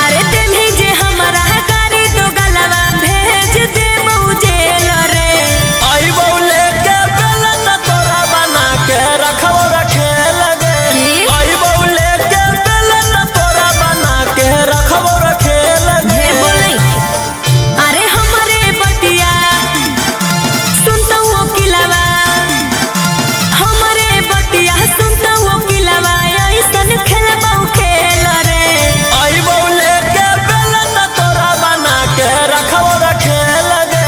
अरे देवी जे हमारा गाड़ी तो गलवा भेज दे जेल रे। आई बौले के बेलन तोरा बना के रखो रखे लगे। आई बौले के बेलन तोरा बना के रखो रखे लगे। अरे हमारे बटिया सुनता वो किलावा, हमारे बटिया सुनता वो किलावा ऐसन खेलबा खेल रे। आई बौले के बेलन तोरा बना के रखो रखे लगे।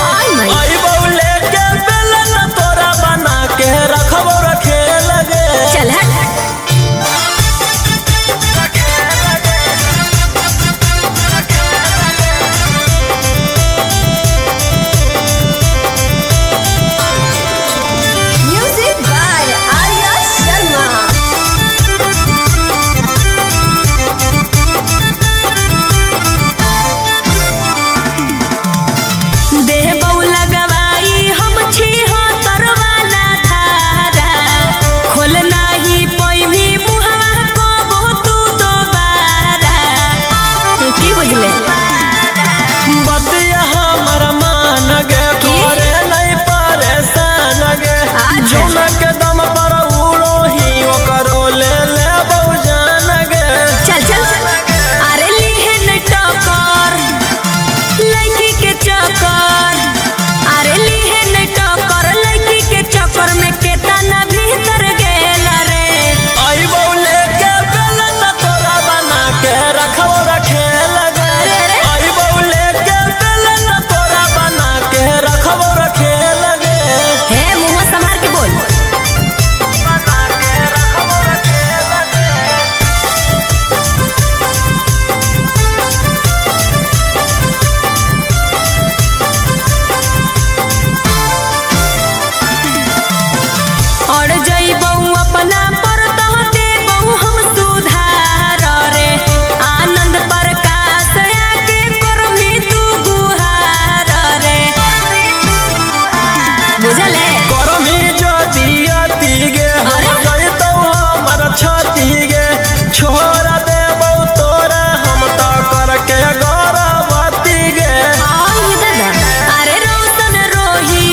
आई बौले के बेलन तोरा बना के रखो रखे लगे। चल हट। Music by Arya Sharma. देह बौला गवाई हम छी हो तरवाला धारा। खोल नाही पैभी मुहवा को तू दोबारा। की बुझले बतिया हमर मान गे तोरे नहीं परेशान गे। जौन के दम पर उड़ो ही ओकरो ले ले बहुजान गे। चल चल। अरे लीहे न टकर लड़की के चक्कर। अरे लीहे न टकर लड़की के चक्कर में केतना भीतर गेल रे। आई बौले के बेलन तोरा बना के रखो रखे लगे। आई बौले के बेलन तोरा बना के रखो रखे लगे। हे मुंह संभाल के बोल। बना के रखो रखे लगे। और जइबौ अपना पर तो देबौ हम सुधार रे। आनंद प्रकाश आके करमी तू गुहार रे। बुझले करमी जदियती गे हम जइतौ हमर छती गे। छोरा देबौ तोरा हम त करके गौरवती गे। अरे रोशन रोही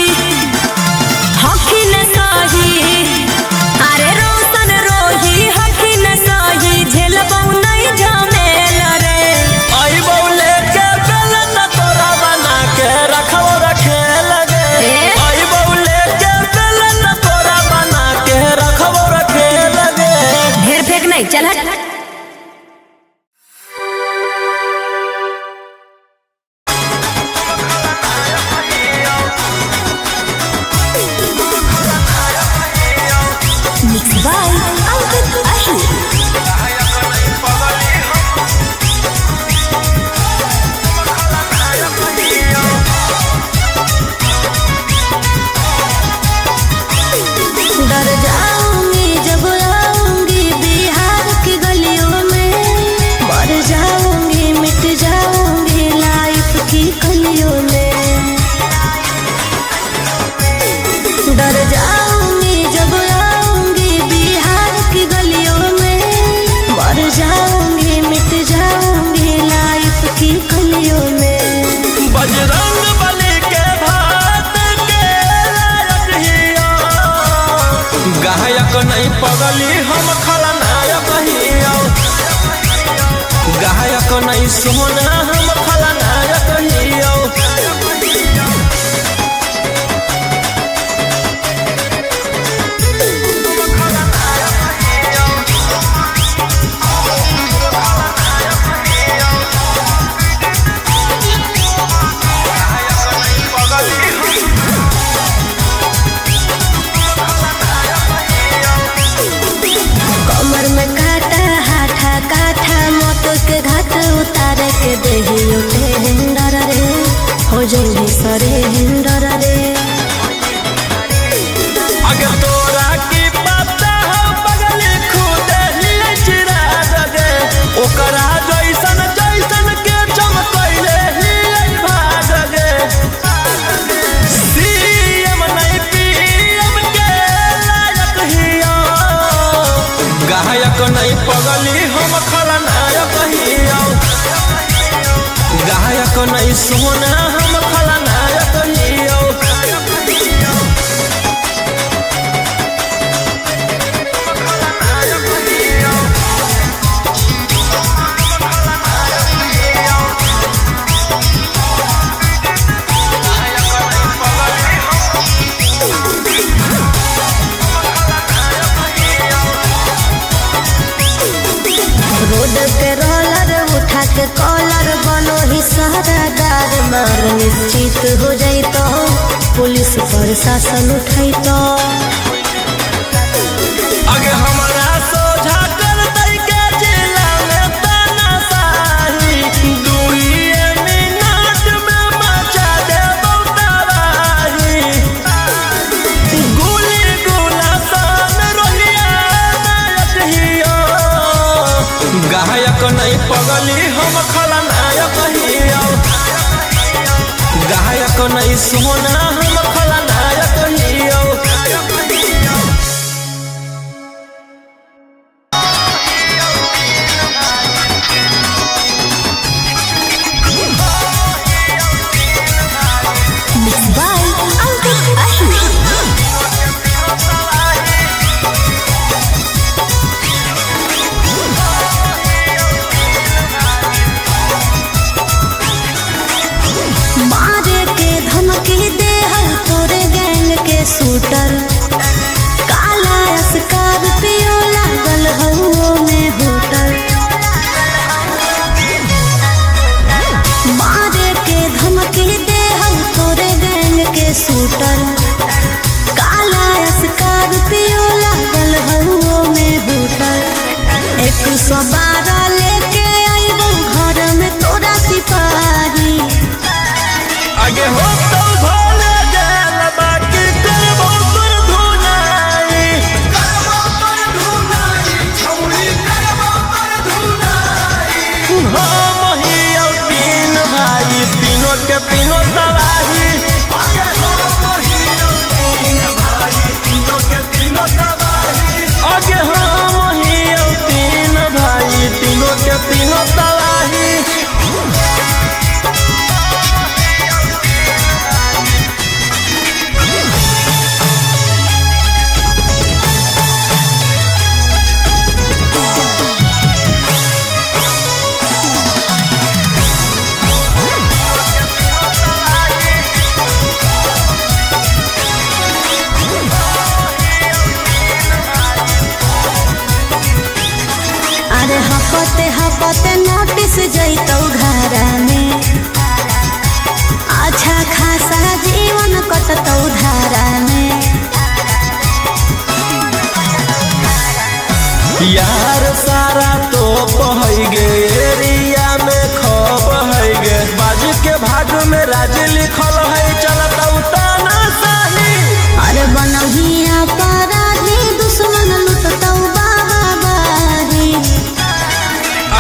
हखिन सही। अरे रोशन रोही हखिन सही झेलबौ नहीं झमेल रे। आई बौले के बेलन तोरा बना के रखो रखे लगे। आई बौले के बेलन तोरा बना के रखो रखे लगे। ढेर फेंक नहीं, चल हट। Mixed by Ankit Ahir। डर जाऊंगी जब आऊंगी बिहार की गलियों में। मर जाऊंगी मिट जाऊंगी लाइफ की कलियों में। डर जाऊंगी जब आऊंगी बिहार की गलियों में। मर जाऊंगी मिट जाऊंगी लाइफ की कलियों में। बजरंग बली के भात के लायक हिया। गायक नहीं पगली हम खलनायक हिया। गायक नहीं सोना हम खलनायक हिया। कमर में काटा हाथा काठा मोटो के घाट उतार के देही उठे हिंडर रे। हो जल्दी सरे हिंडर रे। अगर तोरा की पता हो बगली खुद ही चिरा दे। ओकरा जैसन जैसन के चमकैले ही भाग गे। सीएम नहीं पीएम के लायक हिया। गायक नहीं पगली हम खलनायक हिया। सोना हम खलनायक हियो रोड के रोलर उठा के कॉलर बनो ही सहरादार मार निश्चित हो जाई तो पुलिस प्रशासन उठाई तो आगे हमारा सोझा कर दई के जिला में तानाशाही 2 मिनट में मचा दे तबाही गोली गोला सन रोहिया नायक हियो गायक नहीं पगली हम खलनायक हियो गायक नहीं सोना हम खलनायक हियो Mixed by Ankit Ahmed. मारे के धमकी दे हर तोरे गैंग के शूटर काला स्कॉर्पियो लागल हउओ में होटल मारे के धमकी दे हर तोरे गैंग के शूटर काला स्कॉर्पियो लागल हउओ में होटल 112 लेके आइबो घर में तोरा सिपाही आगे हो तो भोले गेल बाकी करबो पर धुनाई छौरी करबो पर धुनाई हम हियो 3 भाई तीनों के तीनों तबाही आगे हम हियो 3 भाई तीनों के तीनों तबाही आगे हम हियो 3 भाई तीनों के तीनों तबाही अरे हपते हपते नोटिस जैतौ घर में अच्छा खासा जीवन कटतौ धारा में यार सारा तो पहै गे एरिया में खब है गे बाजू के भाग में राज लिखल है चलता तानाशाही अरे बनहिया अपराधी दुश्मन लुटतौ बाबारी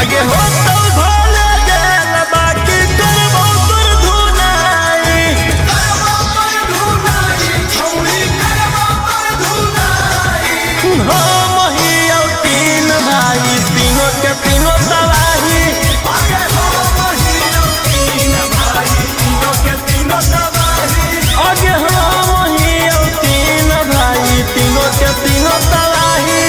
आगे हो तो भोले गेल बाकी करबो पर धुनाई छौरी करबो पर धुनाई हम हियो 3 भाई तीनों के तीनों तबाही आगे हम हियो 3 भाई तीनों के तीनों तबाही आगे हम हियो 3 भाई तीनों के तीनों तबाही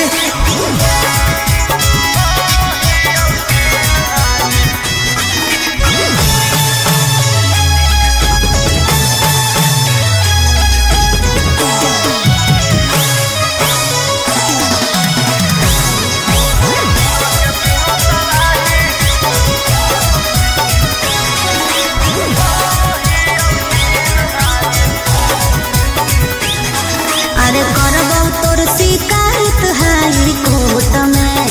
अरे करबौ तोर शिकायत हाई कोर्ट में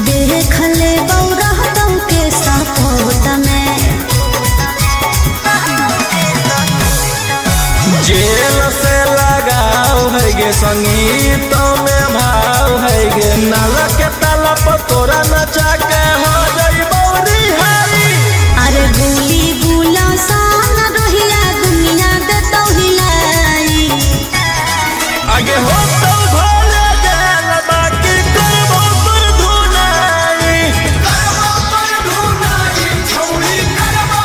देख लेबौ रहतौ के सपोर्ट में जेल से लगाव है गे संगीत में भाव है गे नाल के ताला पर तोरा नचा के हो जइबो रिहाई अरे गोली गुला सान रोहिया दुनिया देतौ हिलाई आगे हो तो भोले गेल बाकी करबो पर धुनाई छौरी करबो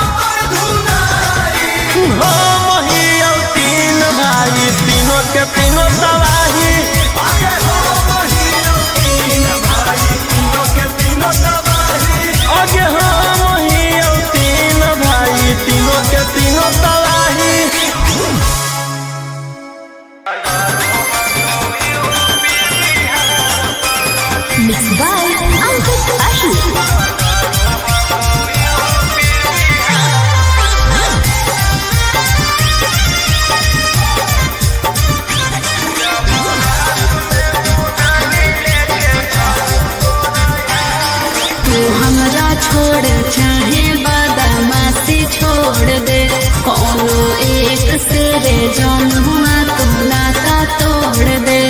छोड़ चाहे बदमाशी छोड़ दे, कोनो एक से रे जौनुआ तू नाता तोड़ दे।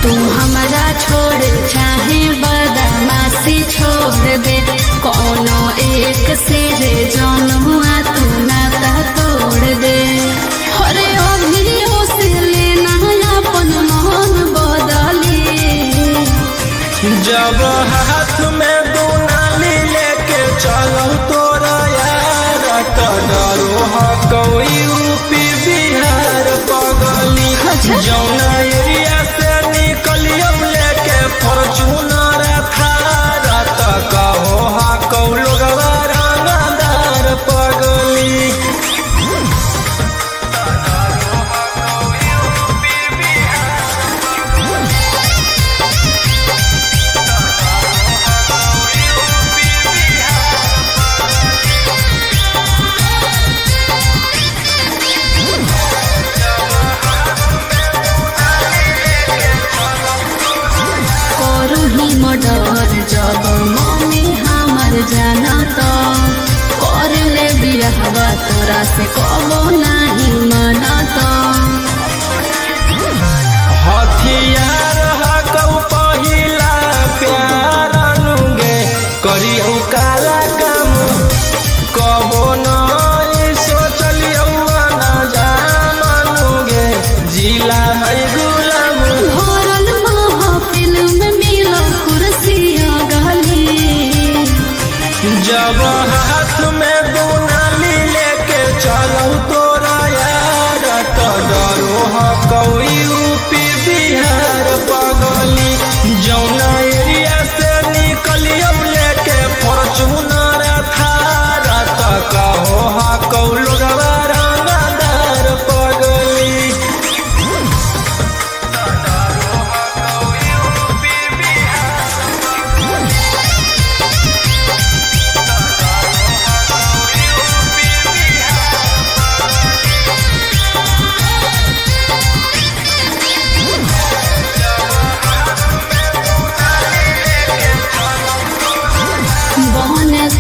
तू हमरा छोड़ चाहे बदमाशी छोड़ दे, कोनो एक से रे जौनुआ तू नाता तोड़ दे। अरे अभियो से लेना अपन मन बदली, जब हाथ में दुनाली लेके चलो तोरा यार तो डरो ह कोई यूपी बिहार पगली। जौना एरिया से निकलियो लेके फॉर्च्यूनर थार तो कहो हा कौ लोगवा रंगदार पगली। डर जब मम्मी हमर जाना तो कर ले बिरहवा तोरा से कबो नहीं माना तो। हथियार हकौ पहिला प्यार अनुगे करियौ काला काम कबो नहीं सोचलियौ ना जानुगे जिला है गुलाम। भरल महफिल में मिलो कुर्सिया गली, जब हाथ में दुनाली लेके चलो तोरा यार तो डरो ह कोई यूपी बिहार पगली। जौना एरिया से निकलियो लेके फॉर्च्यूनर थार तो कहो हा कौ लोगवा रंगदार पगली।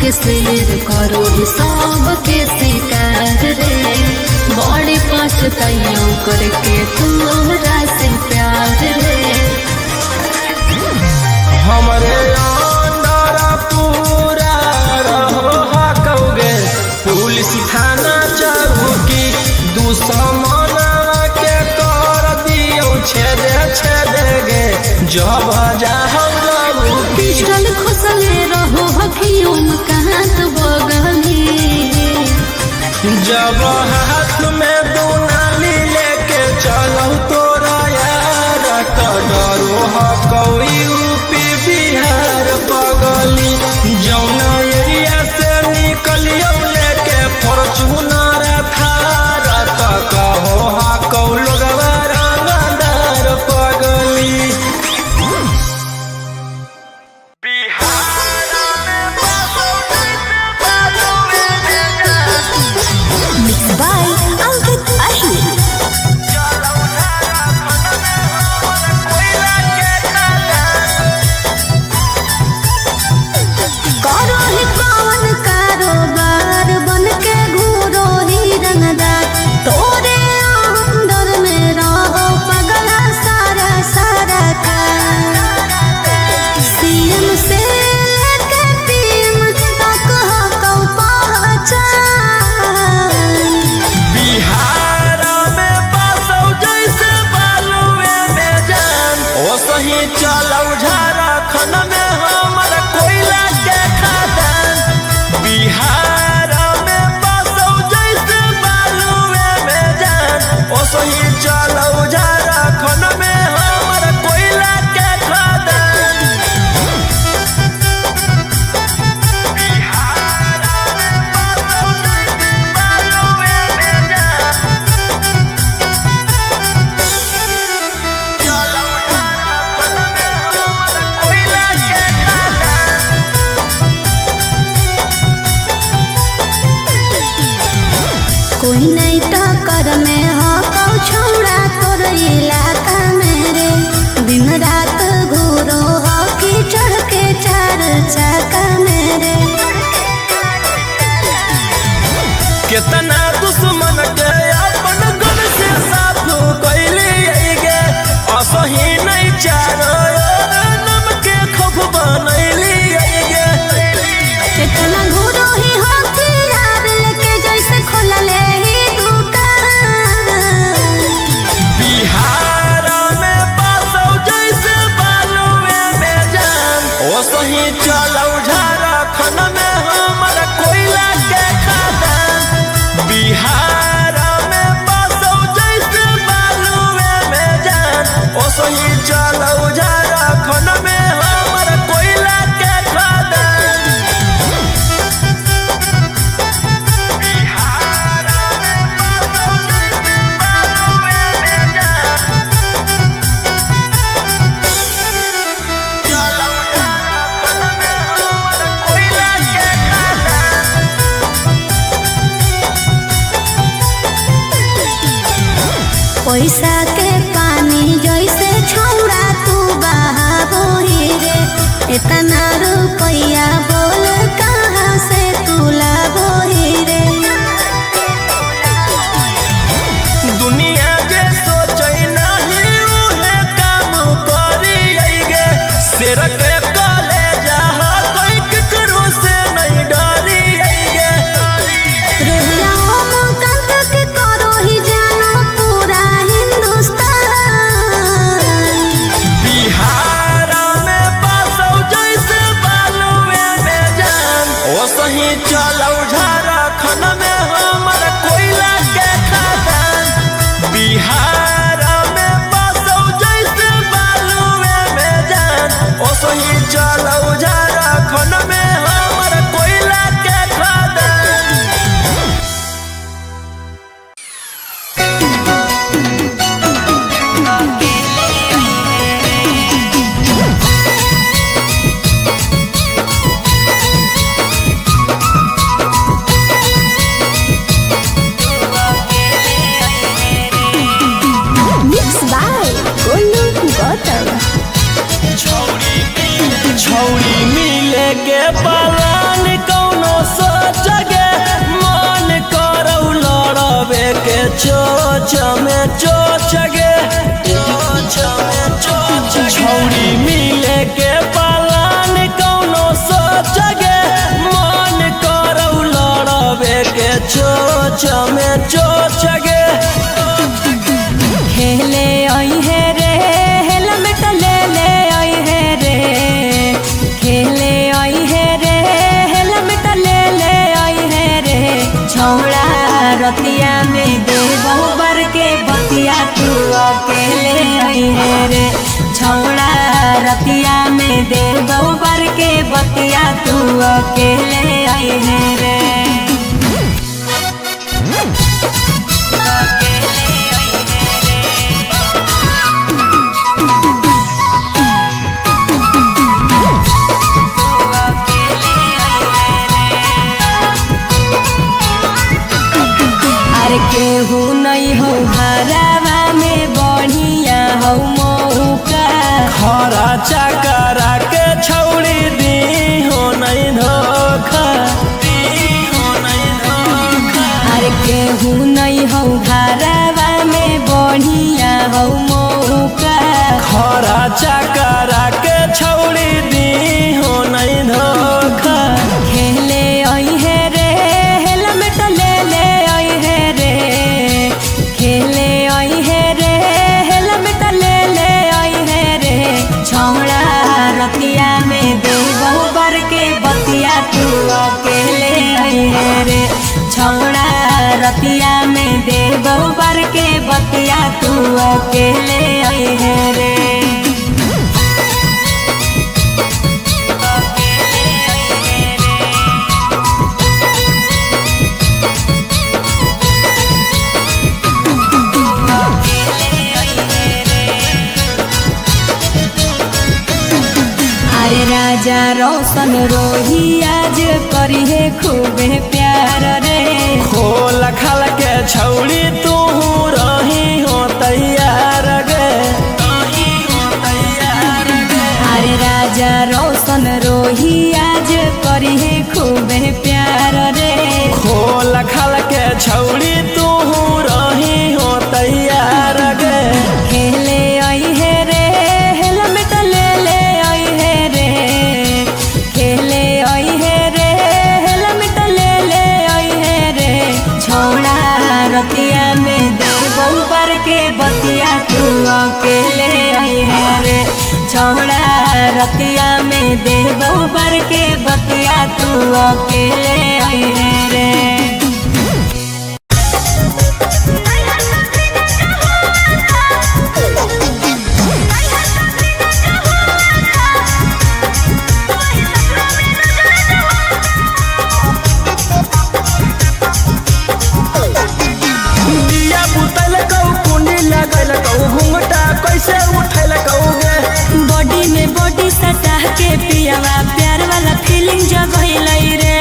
के शेर करो सब के शिकार रे, बड़ी पछताइयों करके तोरा से प्यार रे। हमरे अंदर पूरा रहो हकौगे पुलिस थाना चौकी, दुश्मन के कर दियो छेदे छेदे गे जब जाहौ लबू। पिस्टल खुसले रहो हकियों कहाँ तो बगली, जब हाथ में दुनाली लेके चलो तोरा यार तो डरो ह कोई यूपी बिहार पगली। जौना एरिया से निकलियो लेके फॉर्च्यूनर थार तो कहो हा कौ लोगवा रंगदार पगली। मिक्स इतना रुपया बोल कहाँ से तू लाबोही रे। दुनिया जे सोचै नहीं उहे काम करी गे शेर के कलेजा कोई केकरो से नहीं डरी गे। सही चलौ झारखंड में हमर कोयला के खदान बिहार में बसौ जैसे बालुए में जान। ओ सही चलौ झारखंड में हमर कोयला के खदान। छौड़ी मिले के पलान कौनो सोच गे मन करौ लड़बे के चोच में चोच गे। छौड़ी मिले के पलान कौनो सोच गे मन करौ लड़बे के चोच में चोच गे। खेले आई है रे हेलमेट ले ले आई है रे। खेले आई है रे हेलमेट ले ले आई है रे। छौड़ा रतिया में दे बहुबर के बतिया तू अकेले आई है रे। छौड़ा रतिया में दे बहुबर के बतिया तू अकेले आई है रे। केहू नहीं हो हरावा में बढ़िया हो मौका खरा चकरा के छौड़ी दी हो नहीं धोखा। अरे केहू नहीं हो हरावा में बढ़िया हो मौका खरा चकरा के छौड़ी दी हो नहीं धोखा। खेले आई है रे हेलमेट ले ले आई है रे। खेले आई है रे हेलमेट ले ले आई है रे। छौड़ा रतिया में दे बहुबर के बतिया तू अकेले आई है रे। छौड़ा रतिया में दे बहुबर के बतिया तू अकेले आई है रे। राजा रोशन रोही आज करी है खूबे प्यार रे। खोल खाल के छौड़ी तू रही हो तैयार गे। अरे राजा रोशन रोही आज करी है खूबे प्यार रे। खोल खाल के छौड़ी तू रही हो तैयार गे। खेले आई है रे हेलमेट ले ले आई है रे। खेले आई है रे हेलमेट ले ले आई है रे। छौड़ा रतिया में दे बहुबर के बतिया तू अकेले आई है रे। छौड़ा रतिया में दे बहुबर के बतिया तू अकेले आई है रे। कैसे उठैल कौगे बॉडी में बॉडी सटा के पियावा प्यार वाला फीलिंग जगैलै रे।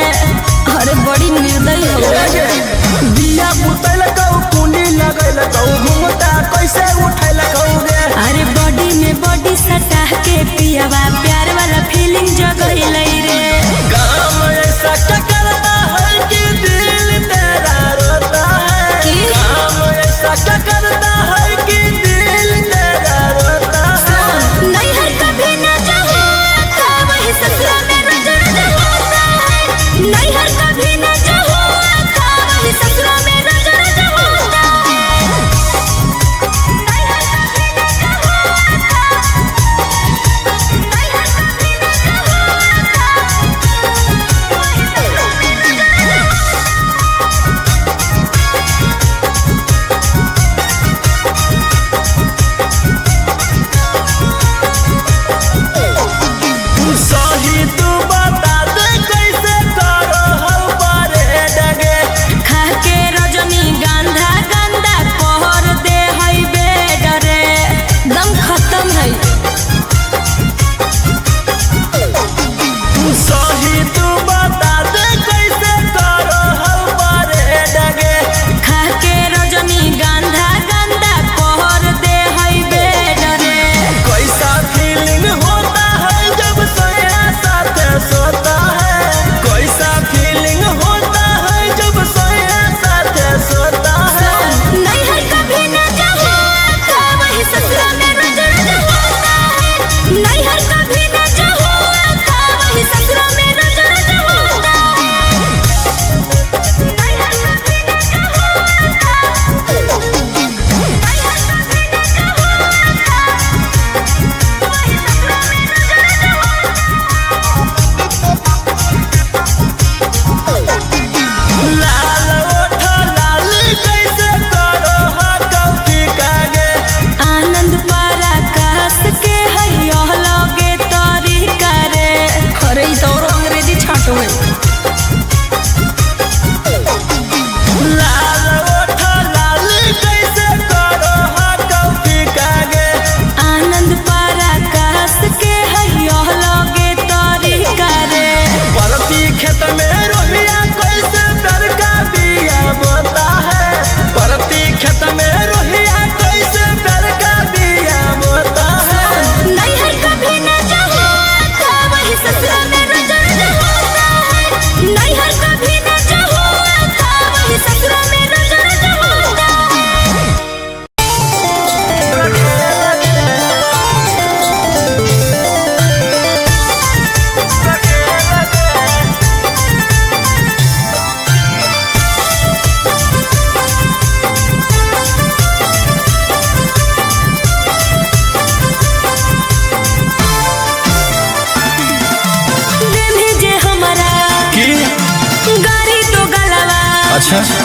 अच्छा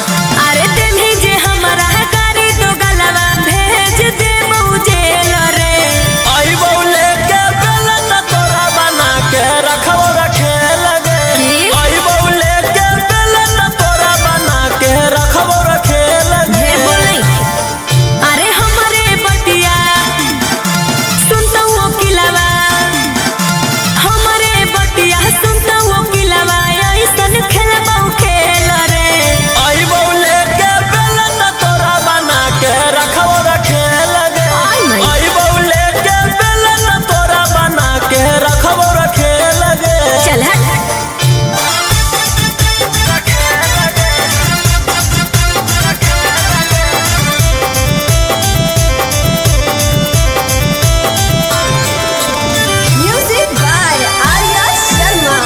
अरे देवी जे हमारा गाड़ी तो गलवा भेज दे जेल रे। आई बौले के बेलन तोरा बना के रखो रखे लगे। आई बौले के बेलन तोरा बना के रखो रखे लगे। बोले अरे हमारे बटिया सुनता वो किलवा, हमारे बटिया सुनता वो किलवा ऐसन खेलबा खेल रे। आई बौले के बेलन तोरा बना के रखो रखे लगे। आई बौले के बेलन तोरा बना के रखो रखे लगे। चल हट। Music by Arya Sharma.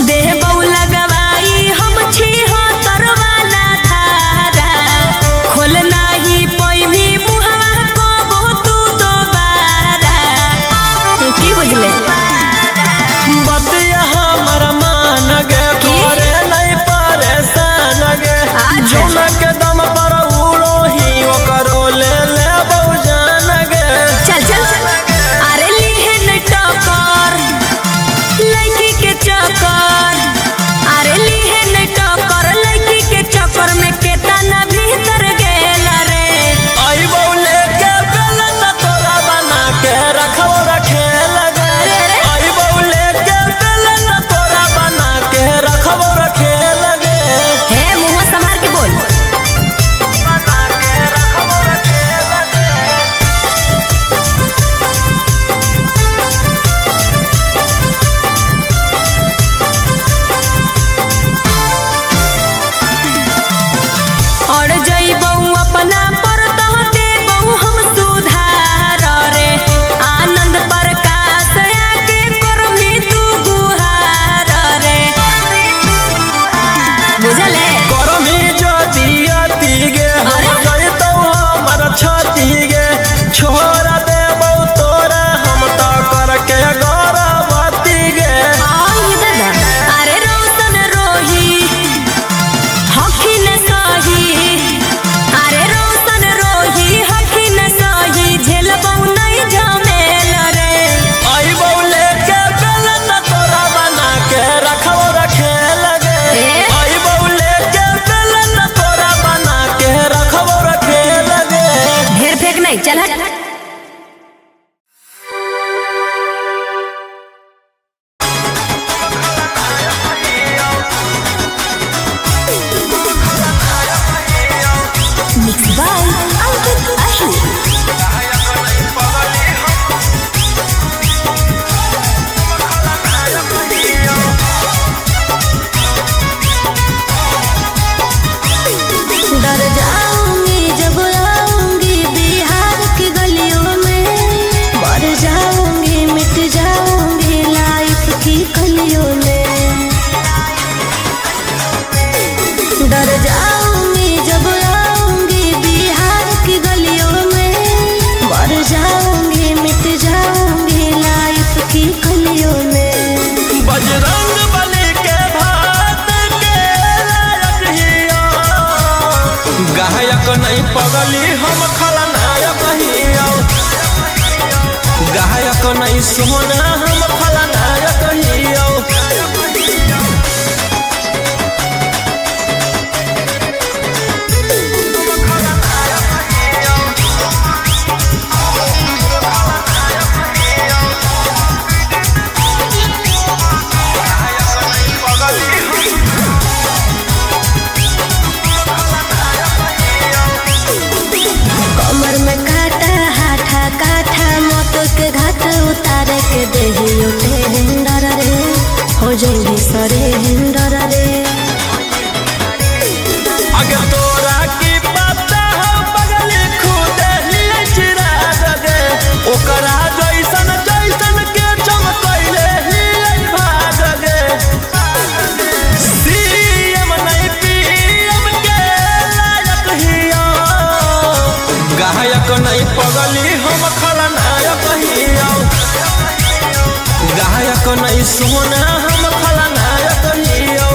देह बौला गवाई हम छी हो तरवाला धारा, खोल नाही पैभी मुहवा को तू दोबारा। की बुझले बतिया हमर मान गे तोरे नहीं परेशान गे। जौन के दम पर उड़ो ही ओकरो ले ले बहुजान गे। चल चल अरे लिहन टकर लड़की के चक्कर, अरे लिहन टकर लड़की के चक्कर में केतना भीतर गेल रे। आई बौले के बेलन तोरा बना के रखो रखे लगे। आई बौले के बेलन तोरा बना के रखो रखे लगे। हे मुंह संभाल के बोल। बना के रखो रखे लगे। और जइबौ अपना पर तो देबौ हम सुधार रे। आनंद प्रकाश आके करमी तू गुहार रे। बुझले करमी ज्योति अति गे हम जइतौ हमर छति गे। छोरा देबौ तोरा हम तो करके गौरवती गे। आई दादा अरे रोशन रोही हखिन सही, अरे रोशन रोही हखिन सही झेलबौ नहीं झमेल रे। आई बौले के बेलन तोरा बना के रखो रखे लगे। आई बौले के बेलन तोरा बना के रखो रखे लगे। ढेर फेंक नहीं, चल हट। Mixed by Albert Ahi। डर जाऊंगी जब आऊंगी बिहार की गलियों में, मर जाऊंगी मिट जाऊंगी लाइफ की कलियों में। डर जाऊंगी जब आऊंगी बिहार की गलियों में, मर जाऊंगी मिट जाऊंगी लाइफ की कलियों में। बजरंग बली के भात के लायक हिया। गायक नहीं पगली हम खलनायक हिया। गायक नहीं सोना हम खलनायक हिया। कमर में काटा हाथा काठा मौत के घाट उतार के देही उठे हिंडर रे। हो जाएगी सरे हिंडर रे। अगर तोरा की पता हो बगली खुदे ही चिरा दे। ओकरा जैसन जैसन के चमकैले ही भाग गे। सीएम नहीं पीएम के लायक हिया। गायक नहीं पगली हम खलनायक हिया। गायक नहीं सोना हम खलनायक हियो।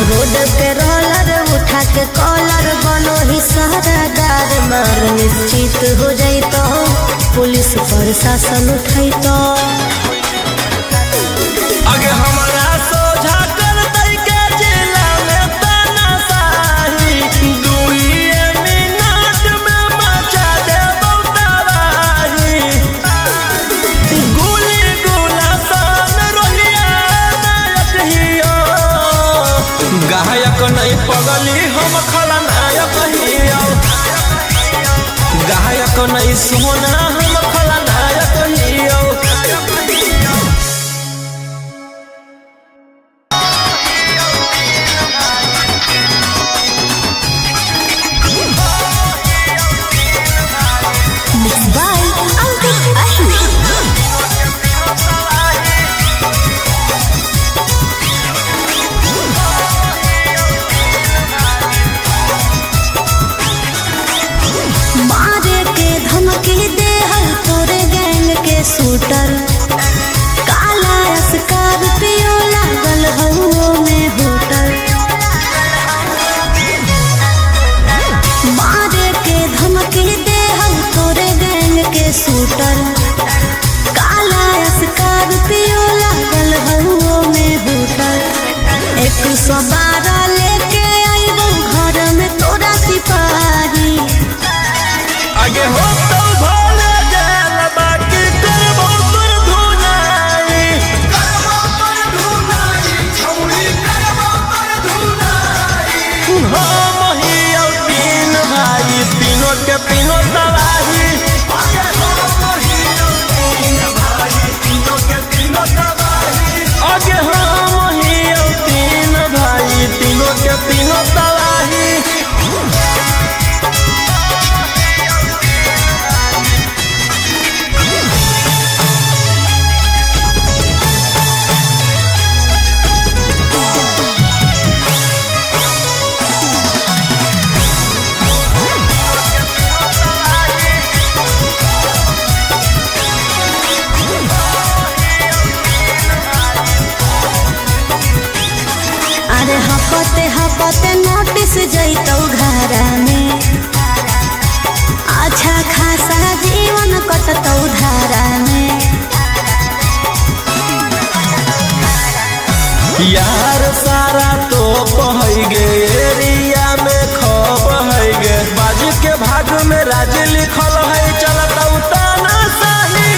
रोड पे रोलर उठा के कॉलर बनो ही सहरादार मार निश्चित हो जाई तो पुलिस प्रशासन उठाई तो आगे हमारा सोझा कर दई के जिला में तानाशाही 2 मिनट में मचा दे तबाही। गोली गोला सन रोहिया नायक हियो। गायक नहीं पगली हम खलनायक हियो। गायक नहीं सोना हम खलनायक हियो। बाय अंकित अहिर। मारे के धमकी दे हर तोरे गैंग के शूटर काला स्कॉर्पियो लागल हउओ में होटल। मारे के धमकी दे हर तोरे गैंग के शूटर काला स्कॉर्पियो लागल हउओ में होटल। 112 लेके आइबो घर में तोरा सिपाही। आगे हो तो भोले जेल बाकी करबो पर धुनाई। हम हियो 3 भाई तीनों के तीनों तबाही। आगे हम हियो 3 भाई तीनों के तीनों तबाही। अरे हपते हपते नोटिस जैतौ घरा में अच्छा खासा जीवन कटतौ धारा में। यार सारा तो पहै गे एरिया में खप है गे। बाजी के भाग में राज लिखल है चलतौ तानाशाही।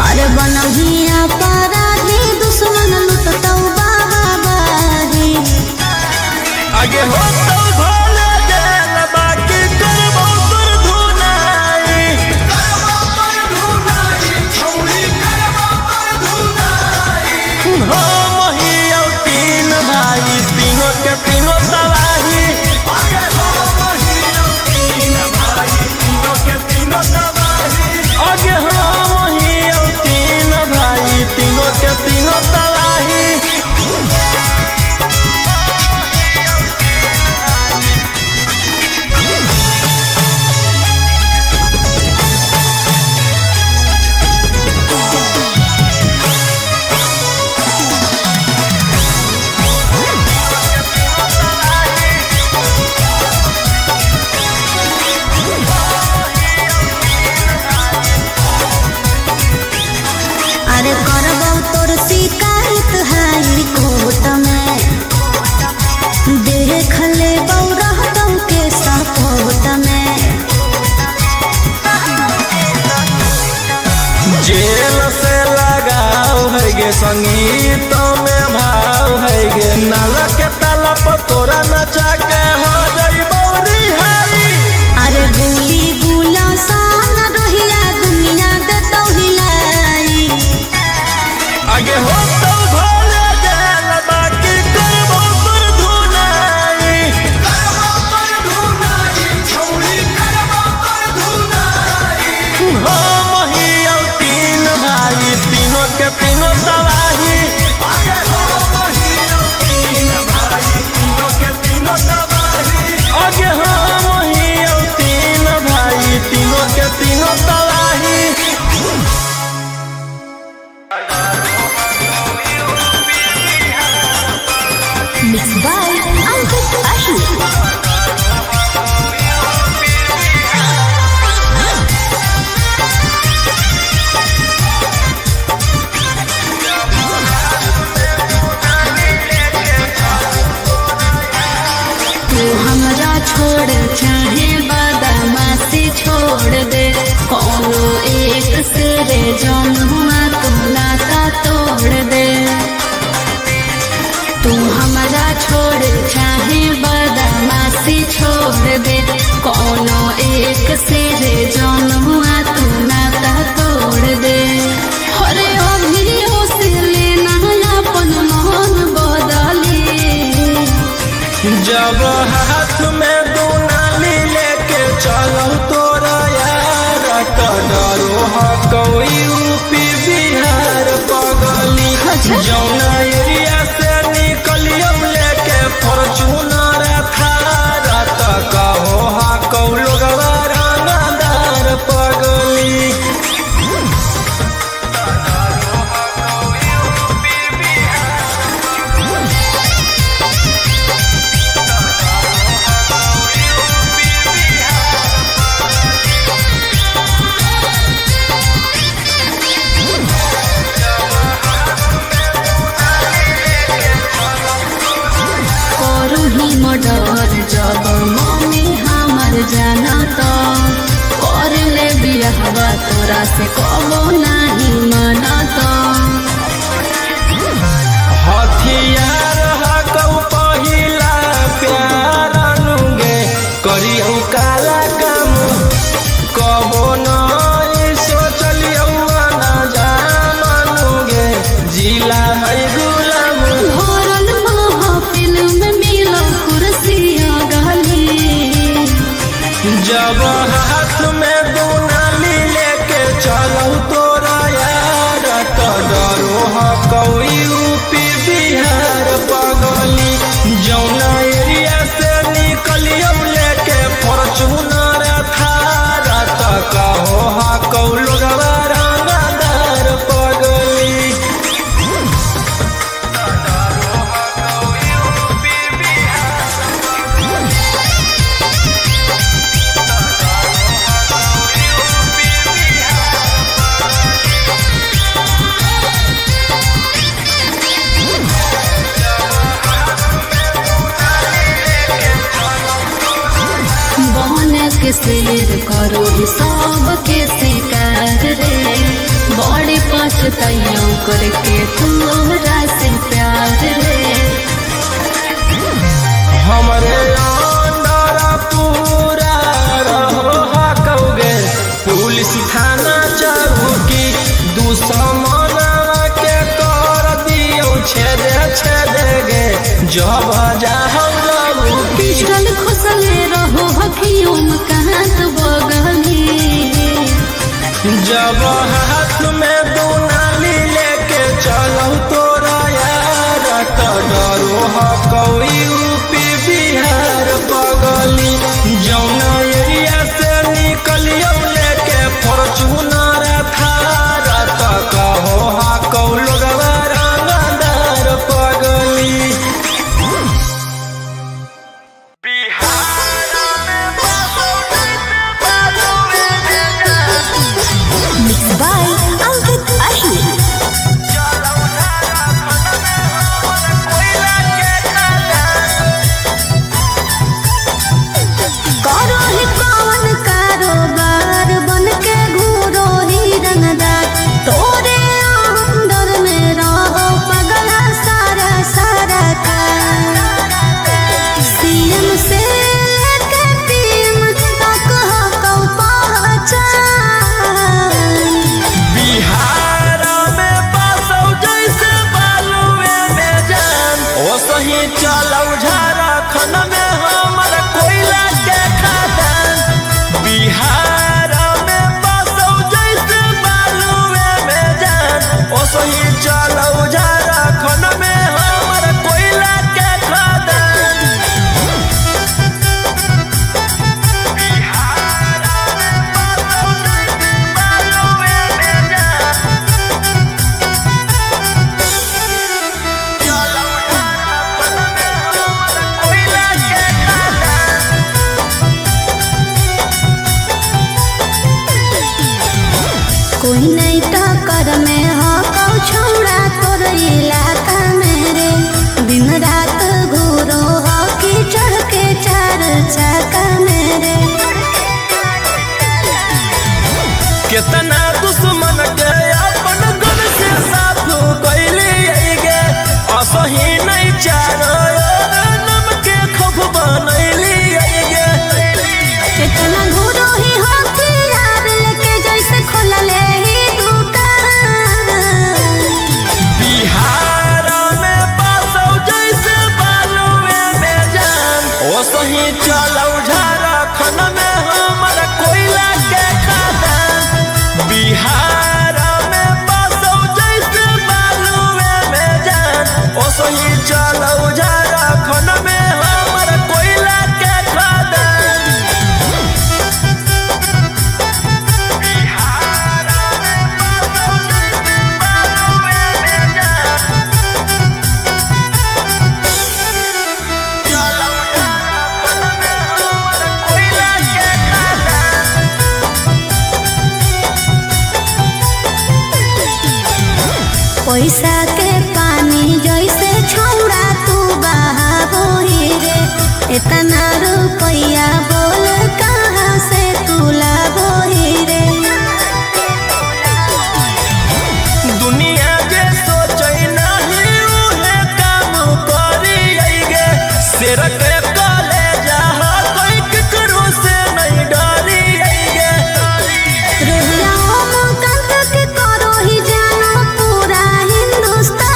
अरे बनहिया अपराधी दुश्मन लुटतौ बाबाही। आगे हो तो भोले जेल बाकी करबो पर धुनाई। हम हियो 3 भाई तीनों के तीनों तबाही। आगे हम हियो 3 भाई तीनों के तीनों तबाही। अरे करबौ तोर शिकायत हाई कोर्ट में देख लेबौ रहतौ के सपोर्ट में। जेल से लगाव है गे संगीत में भाव है गे। नाला के ताला पर तोरा नचा के हो जइबौ रिहाई। अरे गोली गुला सान रोहिया दुनिया देतौ हिलाई। आगे हो तो भोले जेल बाकी करबो पर धुनाई। छोड़ चाहे बदमाशी छोड़ दे, कोनो एक से रे जौनुआ तू नाता तोड़ दे। तू हमारा छोड़ चाहे बदमाशी छोड़ दे, कोनो एक से रे जौनुआ तू नाता तोड़ दे। अरे अभी से लेना अपन मन बदली, जब हाथ में दुनाली लेके चलो तोरा यार, तो डरो हको यूपी बिहार पगली। जौना एरिया से निकलियो लेके फॉर्च्यूनर थार, तो कहो हको लोगवा रंगदार पगली। डर जब मम्मी हमर जाना तो कर ले बियाहवा तोरा से कबो नहीं माना तो। हथियार हकौ पहिला प्यार अनुगे, करियौ काला काम कबो नहीं सोचलियौ ना जाननुगे, जिला है गुलाम। भरल महफिल में मिलो कुर्सिया गली, जब हाथ में दुनाली लेके चलो तोरा यार, तो डरो हकौ यूपी बिहार पगली। जौना एरिया से निकलियो लेके फॉर्च्यूनर थार, तो कहो हकौ लोगवा रंगदार पगली। के शेर करो सब के शिकार रे, बड़ी पछताइयों करके तोरा से प्यार रे। हमरे अंदर पूरा रहो हकौगे, पुलिस थाना चौकी दुश्मन के कर दियो छेदे छेदे गे, जब जाहौ लगू पिस्टल खुसले रहो हकियों में कहाँ तो बगली, जब हाथ में दुनाली लेके चलो तोरा यार, तो डरो हकौ यूपी बिहार पगली। जौना एरिया से निकलियो लेके फॉर्च्यूनर थार, तो कहो हकौ लोगवा रंगदार पगली। चलौ झारखंड में हमर कोयला के खदान, बिहार में बसौ जैसे बालुए में जान। ओसही चलौ झारखंड में हमर कोयला के खदान, बिहार में बसौ जैसे बालुए में जान। चलौ झारखंड में हमर कोयला के सही चलौ झारखंड में हमर कोयला के खदान बिहार में बसौ जैसे बालुए में जान ओ सही चलौ झारखंड में हमर कोयला के खदान बिहार में बसौ जैसे बालुए में जान चलौ झारखंड में हमर कोयला के खदान पैसा के पानी जैसे छौड़ा तू बहाबो ही रे इतना रुपया बोल कहाँ से तू लाबो ही रे दुनिया जे सोचै नहीं उहे काम करिएगे शेर के कलेजा कोई केकरो से नहीं डरिएगे रोहिया ओम कंत के करो ही जानो पूरा हिंदुस्तान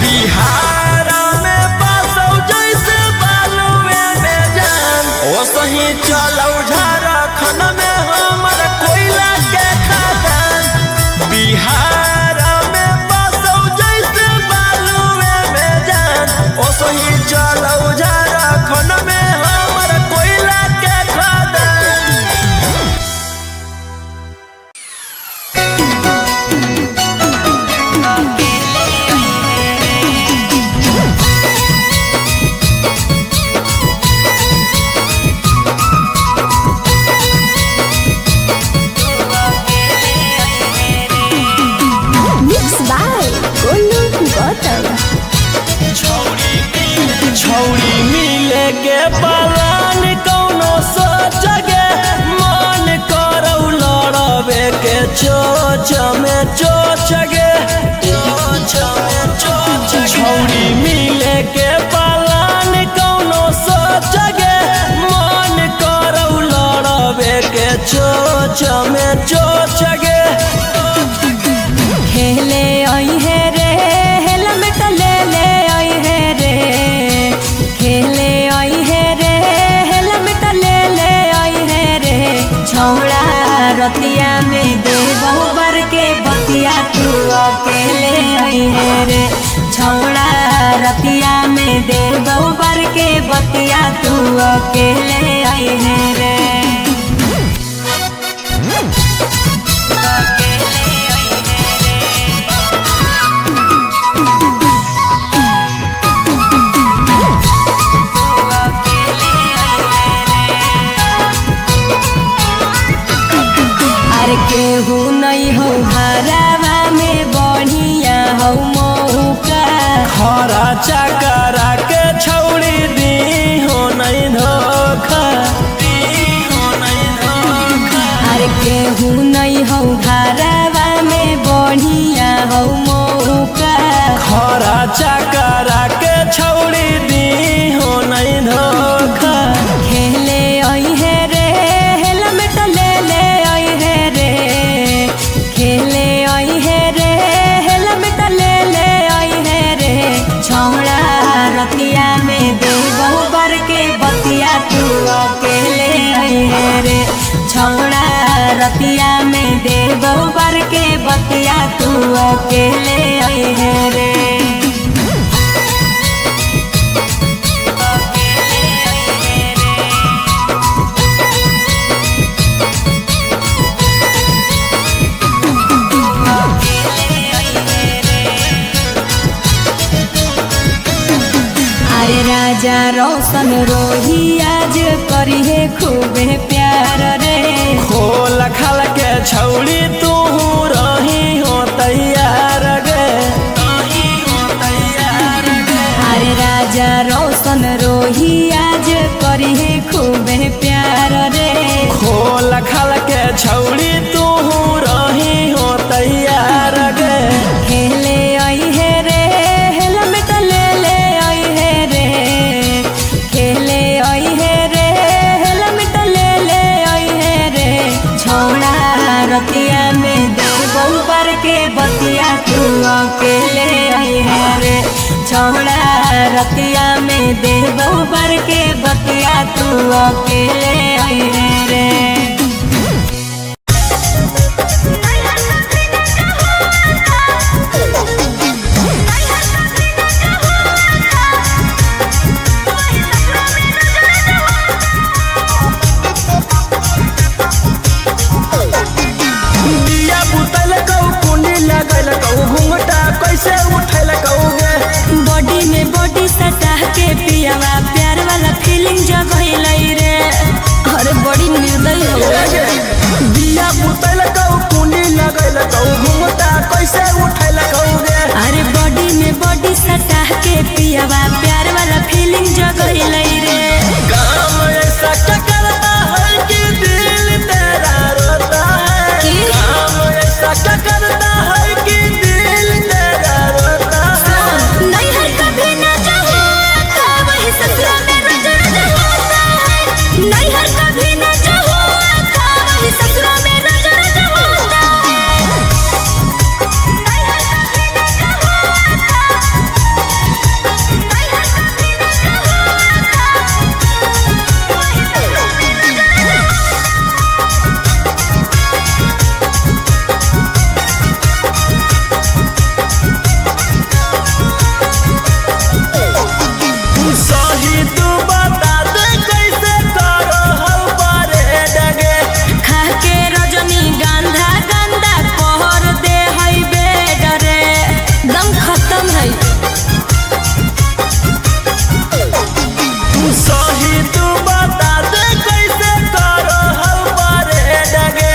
बिहार में बसौ जैसे बालुए में जान ओ सही चलौ झारखंड में हमर कोयला के खदान बिहार में बसौ जैसे बालुए में जान ओ सही चलौ झारखंड में हमर कोयला के खदान मिक्स बाय गोलू गौतम छौड़ी मिले के पलान कौनो सोचगे मन करौ लड़बे के चोच में चोचगे छौड़ी मिले के पलान कौनो सोचगे मन करौ लड़बे के चोच में चोचगे खेले आई है रे हेलमेट ले ले आई है रे खेले आई है रे हेलमेट ले ले आई है रे छौड़ा रतिया में दे बहुबर के बतिया तू अकेले आई है रे छौड़ा रतिया में दे बहुबर के बतिया तू अकेले आई है रे अरे केहू नहीं हो हरावा में बढ़िया हो मौका खरा चकरा के छौड़ी दी हो नहीं धोखा अरे केहू नहीं हो हरावा में बढ़िया हो मौका खरा चकरा के छौड़ी दी हो नहीं धोखा खेले आई है रे हेलमेट ले ले आई है रे खेले आई है रे हेलमेट ले ले आई है रे छौड़ा रतिया में दे बहुबर के बतिया तू अकेले आई है रे छौड़ा रतिया में दे बहुबर के बतिया तू अकेले आई है रे अरे राजा रोशन रोही आज करी है खूबे प्यार रे खोल खाल के छौड़ी तू रही हो तैयार गे अरे राजा रोशन रोही आज करी है खूबे प्यार रे खोल खाल के छौड़ी तू रही हो तैयार गे खेले आई है रे हेलमेट ले ले आई है रे खेले आई है रे हेलमेट ले ले आई है रे छौड़ा रतिया में दे बहुबर के बतिया तू अकेले आई है रे छौड़ा रतिया में देवो बर के बतिया तू अकेले अइले रे। घूंघटा कैसे उठैल कौगे बॉडी में बॉडी सटा के पियावा प्यार वाला फीलिंग जगैल रे। अरे बड़ी निर्दयी हो दिया बुतैल कौ कुंडी लगैल कौ घूंघटा कैसे उठैल कौगे। अरे बॉडी में बॉडी सटा के पियावा प्यार वाला फीलिंग जगैल रे। काम ऐसा क्या करता है कि दिल तेरा रोता है। काम ऐसा क्या करता है कि दिल तेरा रोता है। नहीं है कभी ना चाहो था वही ससुरा में रोज रोज होता है। नहीं है कभी ना चाहो था वही ससुरा में रोज रोज होता है। नहीं है कभी ना चाहो नहीं है कभी ना चाहो वही ससुरा में रोज सही तू बता दे कैसे करो हम बारे डगे। खा के रजनी गांधा गंदा कहर दे हई बेडरे दम खत्म है। सही तू बता दे कैसे करो हम बारे डगे।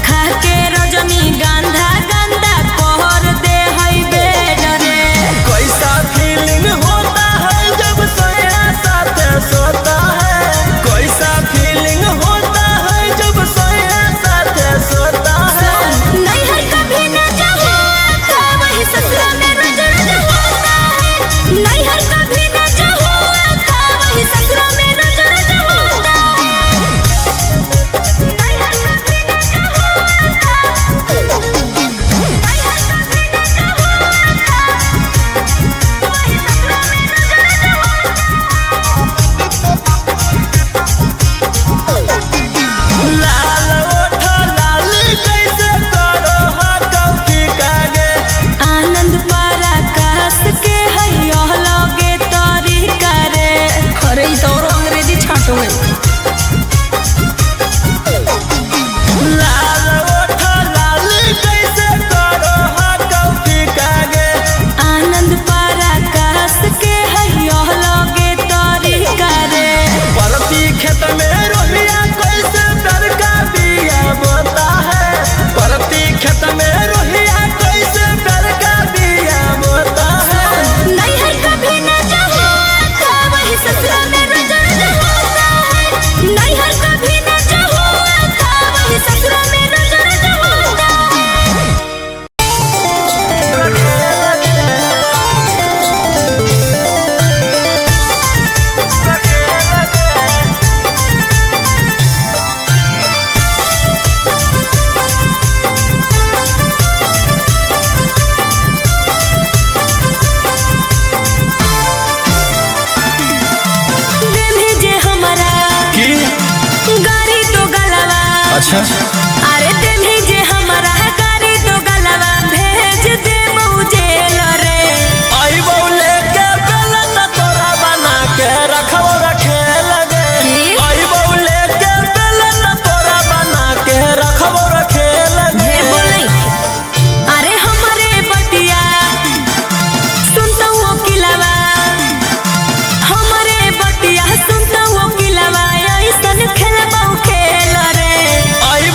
खा के रजनी गांधा गंदा कहर दे हई बेडरे। कैसा फीलिंग होता है जब सोया साथ सोता है। कैसा फीलिंग होता है जब सोया साथ सोता है। नहीं है कभी ना चाहो था वही ससुरा में रोज रोज होता है। नहीं है कभी ना चाहो था वही ससुरा में रोज रोज होता है। नहीं है कभी ना चाहो नहीं है कभी ना चाहो वही ससुरा में रोज रोज लाल ओठ लाल कैसे करो हाँ की कागे। आनंद पराकाश के है लगे तरीका रे। अरे ई तो और अंग्रेजी छाटो है। लाल ओठ लाल कैसे करो हाँ की कागे। आनंद पराकाश के है लगे तरीका रे। परती खेत में रोहिया कैसे डरका दिया बोता है। परती खेत में रोहिया कैसे डरका दिया बोता है। नहीं है कभी ना चाहो था वही ससुरा में रोज रोज होता है। नहीं है कभी ना चाहो था वही ससुरा में रोज रोज होता है। दे भेजे हमारा की गाड़ी तो गलवा। अच्छा अरे दे भेजे हमारा गाड़ी तो गलवा भेज दे मुझे रे। आई बौले के बेलन तोरा बना के रखो रखे लगे। की? आई बौले के बेलन तोरा बना के रखो रखे लगे। ढेर बोलै। अरे हमारे बतिया सुनता हूँ किलावा। हमारे बतिया सुनता हूँ किलावा ऐसन खेलबा खेल रे। आई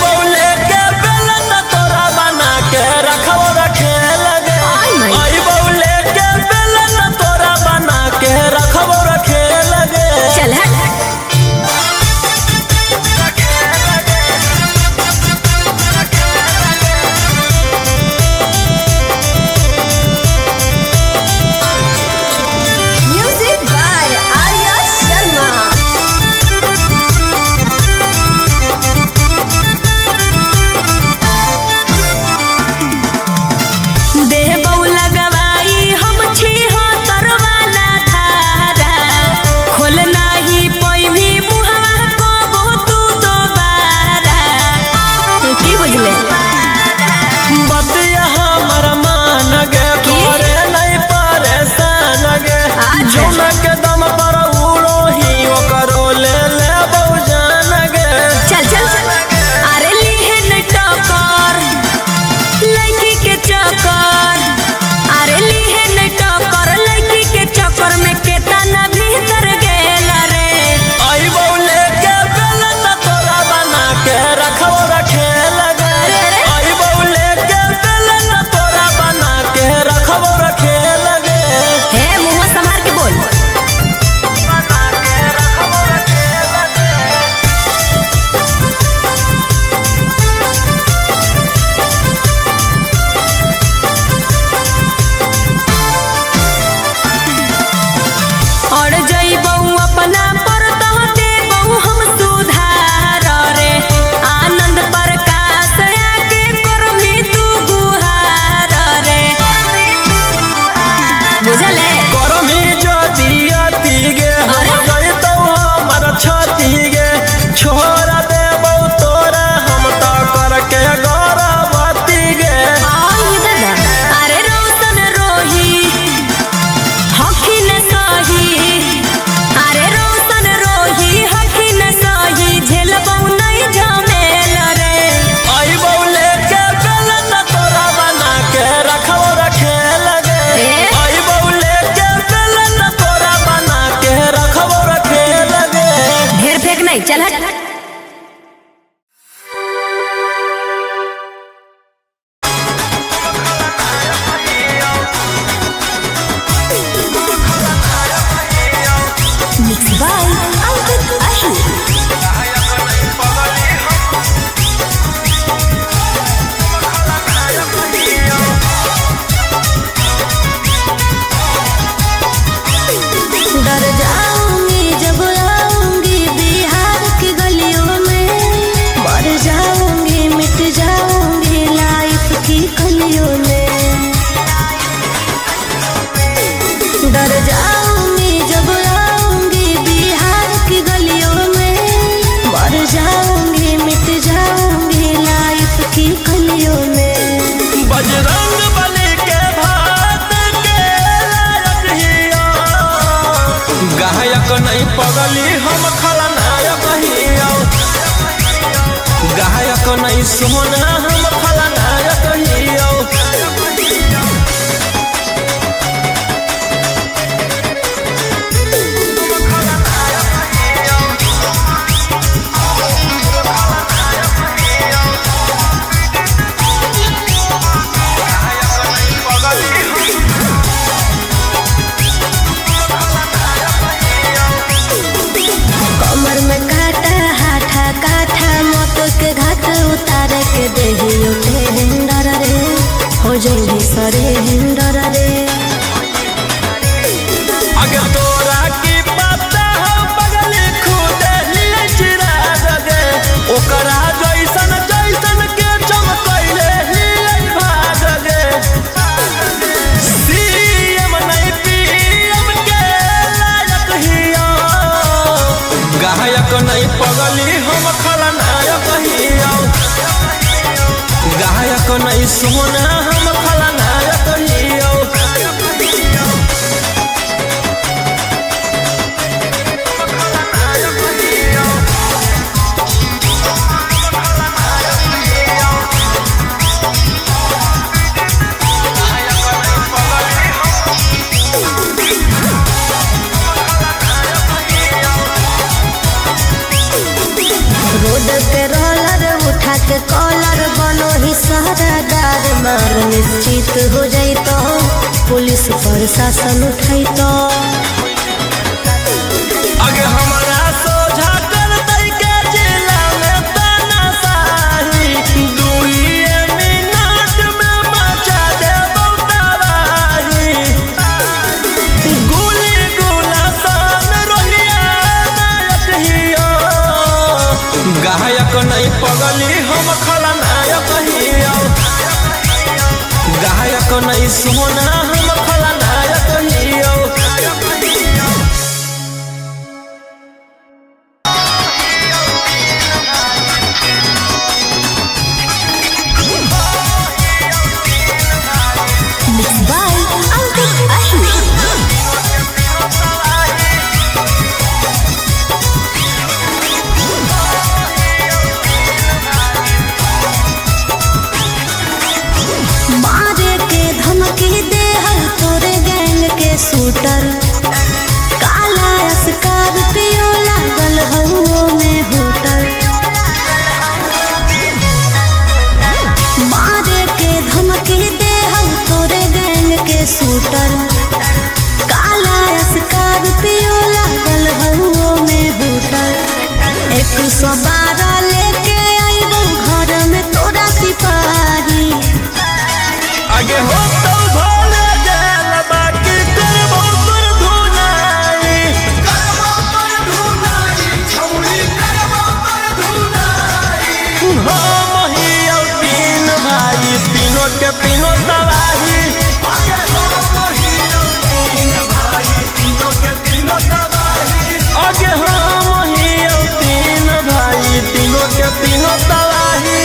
गायक नहीं पगली हम खलनायक हियो, गायक नहीं सोना हम खलनायक हियो। कमर में काटा हाथा काठा मौत के घाट उतार के देहियो टेंडर रे हो जल्दी सरे हेंडर रे। अगर तोरा की पता हो पगली खुद लिए चिराग गे, ओकरा जैसन जैसन के चमकैले ही भाग गे। सीएम नहीं पीएम के लायक हियो, गायक नहीं पगली हम खलनायक हियो, गायक नहीं सोना हम खलनायक हियो। रोड के रोलर उठा के कॉलर बनो ही सहरादार मार निश्चित हो जाई तो पुलिस प्रशासन उठाई तो। अगे हमारा सोझा कर दई के जिला में तानाशाही, दुइये मिनट में मचा दे तबाही। गोली गोला सन रोलिया नायक हियो, गायक नहीं पगली हम खलनायक हियो, गायक नहीं सोना हम खलनायक हियो। Mixed by Ankit Ahmed. मारे के धमकी दे हर तोरे गैंग के शूटर, काला स्कॉर्पियो लागल हउओ में होटल। मारे के धमकी दे हर तोरे गैंग के शूटर, काला स्कॉर्पियो लागल हउओ में होटल। 112 लेके आइबो घर में तोरा सिपाही। आगे हो तो भोले जेल बाकी करबो तोर धुनाई, करबो तोर धुनाई छौरी करबो तोर धुनाई। हम हियो तीन भाई तीनों के तीनों तबाही, आगे हम हियो तीन भाई तीनों के तीनों तबाही, आगे हम हियो तीन भाई तीनों के तीनों तबाही।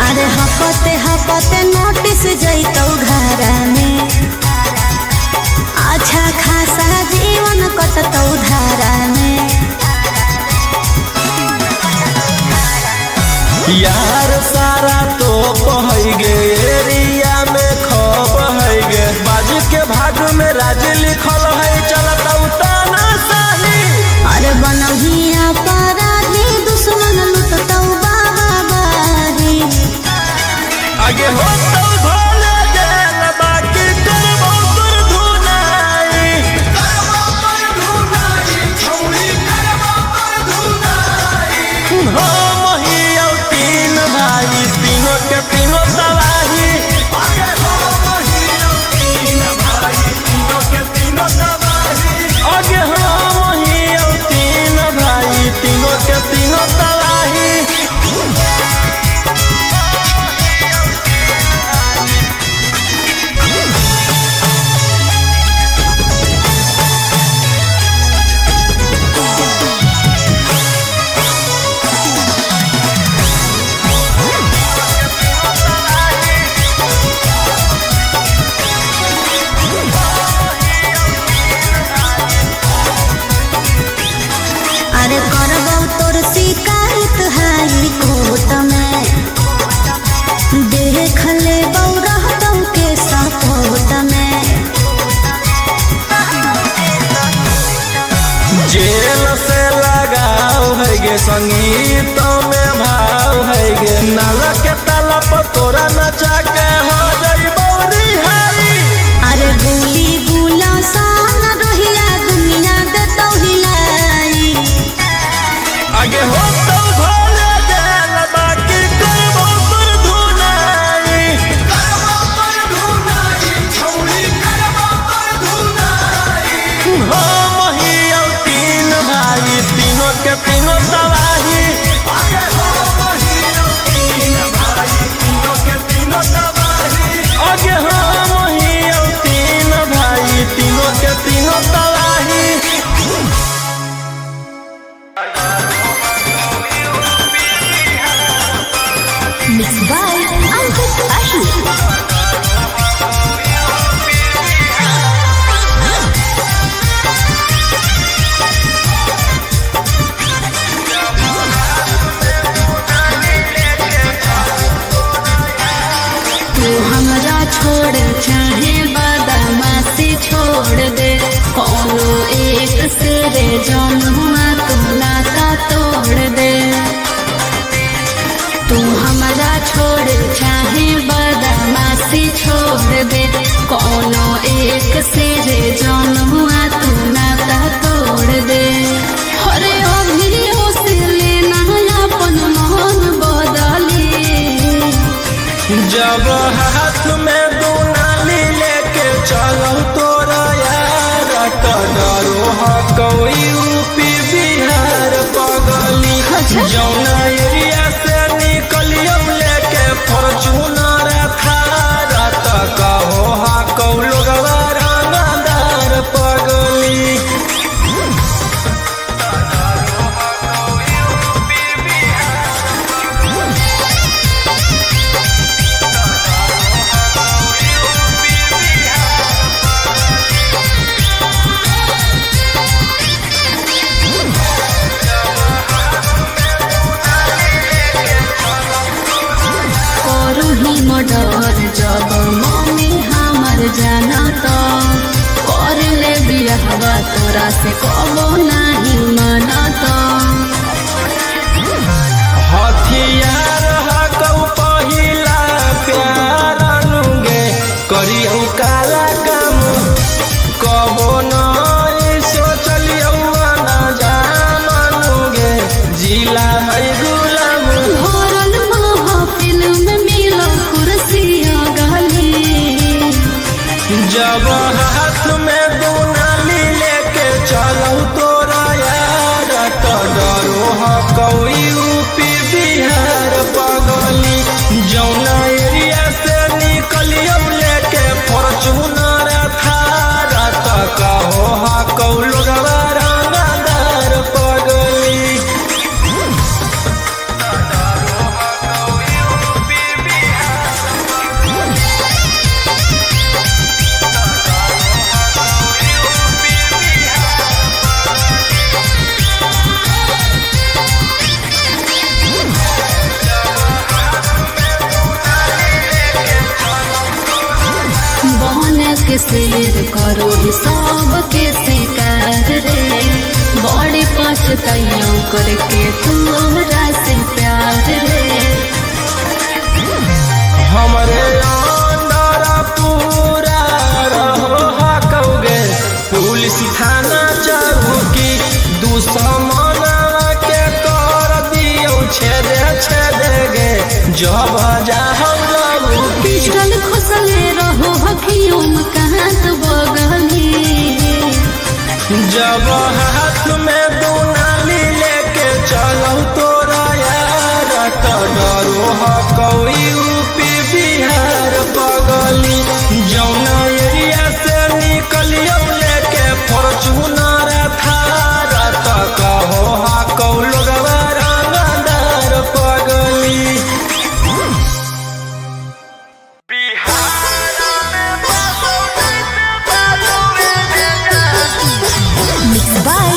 अरे हपते हपते नोटिस जैतौ घरा में, अच्छा खासा जीवन कटतौ धारा में। यार सारा तो पहै गे एरिया में खब है गे, बाजू के भाग में राज लिखल है चलता तानाशाही। अरे बनहिया अपराधी दुश्मन लुटतौ बाबारी। आगे हो तो भोले जेल बाकी करबो तोर धुनाई, करबो तोर धुनाई छौरी करबो तोर धुनाई। हम हियो तीन भाई तीनों के तीनों तबाही, आगे हम हियो तीन भाई तीनों के तीनों तबाही, आगे हम हियो तीन भाई तीनों के तीनों तबाही। अरे करबो तोर शिकायत हाई कोर्ट में, देख ले रहतौ के सपोर्ट में। जेल से लगाओ है गे संगीत में भाव है गे, नाला के ताला पर तोरा नचा के हो जाइबो रिहाई। अरे गोली गुला सान रहिया दुनिया देतौ हिलाई, आगे हो तो भोले जेल बाकी करबो पर धुनाई, करबो पर धुनाई छौड़ी करबो पर धुनाई। हम ही तीन भाई तीनों के तीनों तबाही, आगे हम ही तीन भाई तीनों के तीनों तबाही, आगे हम ही तीन भाई तीनों के तीनों तबाही। mixed by Ankit Ashu। तू हमरा छोड़ चाहे बदमाशी छोड़ दे, कोनो एक से रे जौनुआ तू नाता तोड़ दे। तू हमरा छोड़ चाहे बदमाशी छोड़ दे, कोनो एक से रे जौनुआ तू नाता तोड़ दे। अरे अभियो से लेना अपन मन बदली, जब हाथ में दुनाली लेके चलो तोरा यार, डरो कोई यूपी बिहार पगली। जौना एरिया से निकलियो लेके फॉर्च्यूनर थार, त कहो हा कौ लोगवा रंगदार पगली। मर्डर जब मम्मी हमर जाना तो कर ले बिरहवा तोरा से कबो नहीं माना तो। हथियार हकौ पहिला प्यार अनुगे, करियौ काला काम कबो नहीं सोचलियौ ना जामनुगे, जिला है गुलाम। भरल महफिल में मिलो कुर्सिया गली, जब हाथ में दुनाली लेके चलो तोरा यार, त डरो हकौ यूपी बिहार पगली। जौना एरिया से निकलियो लेके फॉर्च्यूनर थार, त कहो हकौ लोगवा रंगदार पगली। के शेर करो सब के शिकार रे, बड़ी पछताइयों करके तोहरा से प्यार रे। हमरे अंदर पूरा रहो हकौगे, पुलिस थाना चौकी दुश्मन के कर दियो छेदे छेदे गे, जब जाहौ पिस्टल खुसले रहो हकियों कहाँ तो बगली, जब हाथ में दुनाली लेके चलो तोरा यार, त डरो हकौ यूपी बिहार पगली। जौना एरिया से निकलियो लेके फॉर्च्यूनर थार, त कहो हकौ लोगवा रंगदार पगली। mixed by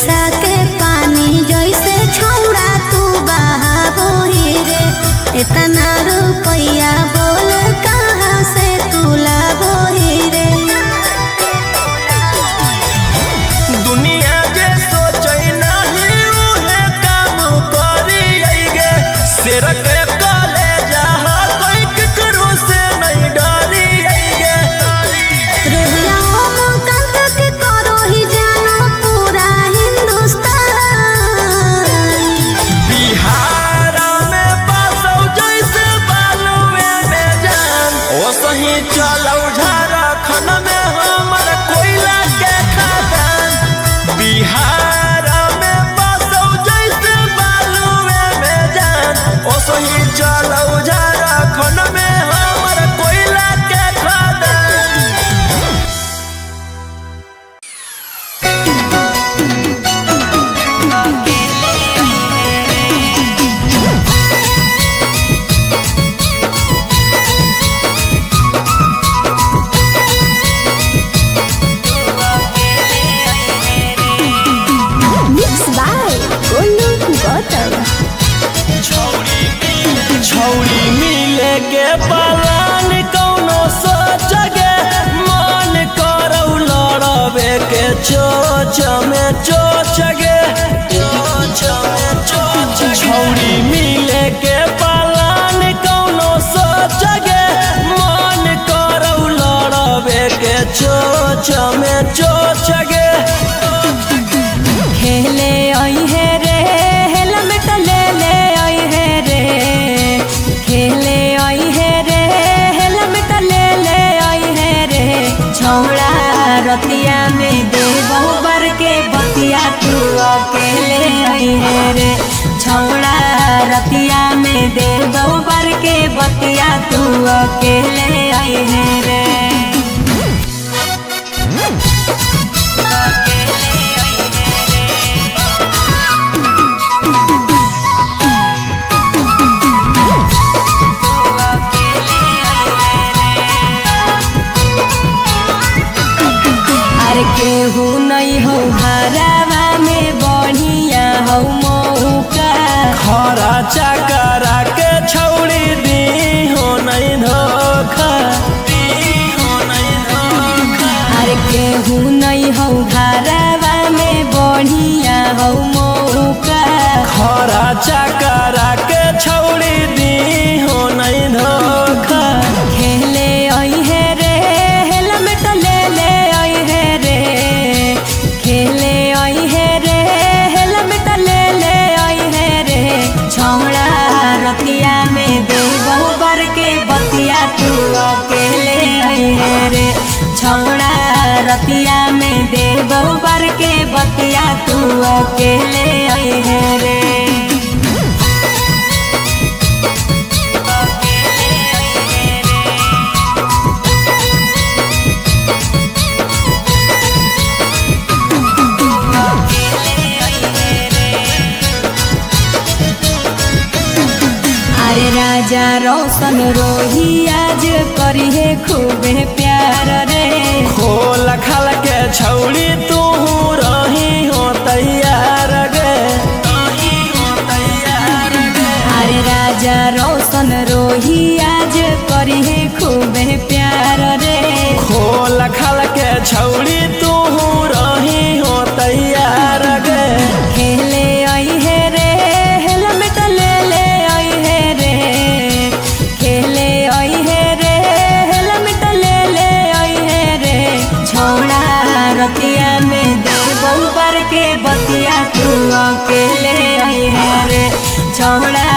बरसा के पानी जैसे छौड़ा तू बहाबो ही रे। इतना रुपया बोल कहाँ से तू लाबो ही रे। दुनिया जे सोचै नहीं उहे काम करी गे। सिर के काले जहा कोई केकरो से नहीं डरी गे। रुहिया हम कंत के करो ही जानो पूरा हिंदुस्तान। बिहार में बसौ जैसे बालुए में जान। ओ सही चलौ झारखंड में हमर कोयला के खदान। बिहार में बसौ जैसे बालुए में जान। ओ सही चलौ झारखंड में हमर कोयला के खदान। Mixed by Golu Gautam। छौरी मिले के पलान कौनो सोचगे। मन करौ लड़बे के चोच में चोचगे। छौरी मिले के पलान कौनो सोचगे। मन करौ लड़बे के चोच में चोचगे। खेले आई है रे हेलमेट ले ले आई है रे। खेले आई है रे हेलमेट ले ले आई है रे। छौड़ा रतिया में दे बहुबर के बतिया तू अकेले आई है रे। छौड़ा रतिया में दे बहुबर के बतिया तू अकेले आई है रे। अरे केहू नहीं हो हरावा में बढ़िया हो मौका। खरा चकरा के छौड़ी दी हो नहीं धोखा। अरे केहू नहीं हो हरावा में बढ़िया हो मौका। खरा चकरा के छौड़ी दी हो नहीं धोखा। खेले आई है रे हेलमेट ले ले आई है रे। खेले आई है रे हेलमेट ले ले आई है रे। छौड़ा रतिया में दे बहुबर के बतिया तू अकेले आई है रे। छौड़ा रतिया में दे बहुबर के बतिया तू अकेले आई है रे। अरे राजा रोशन रोही आज करी है खूबे प्यार रे। खोल खाल के छौड़ी तू रही हो तैयार गे। अरे राजा रोशन रोही आज करी है खूबे प्यार रे। खोल खाल के छौड़ी तू रही हो तैयार गे। खेले आई है रे हेलमेट ले ले आई है रे। खेले आई है रे हेलमेट ले ले आई है रे। छौड़ा रतिया में दे बहुबर के बतिया तू अकेले आई है रे। छौड़ा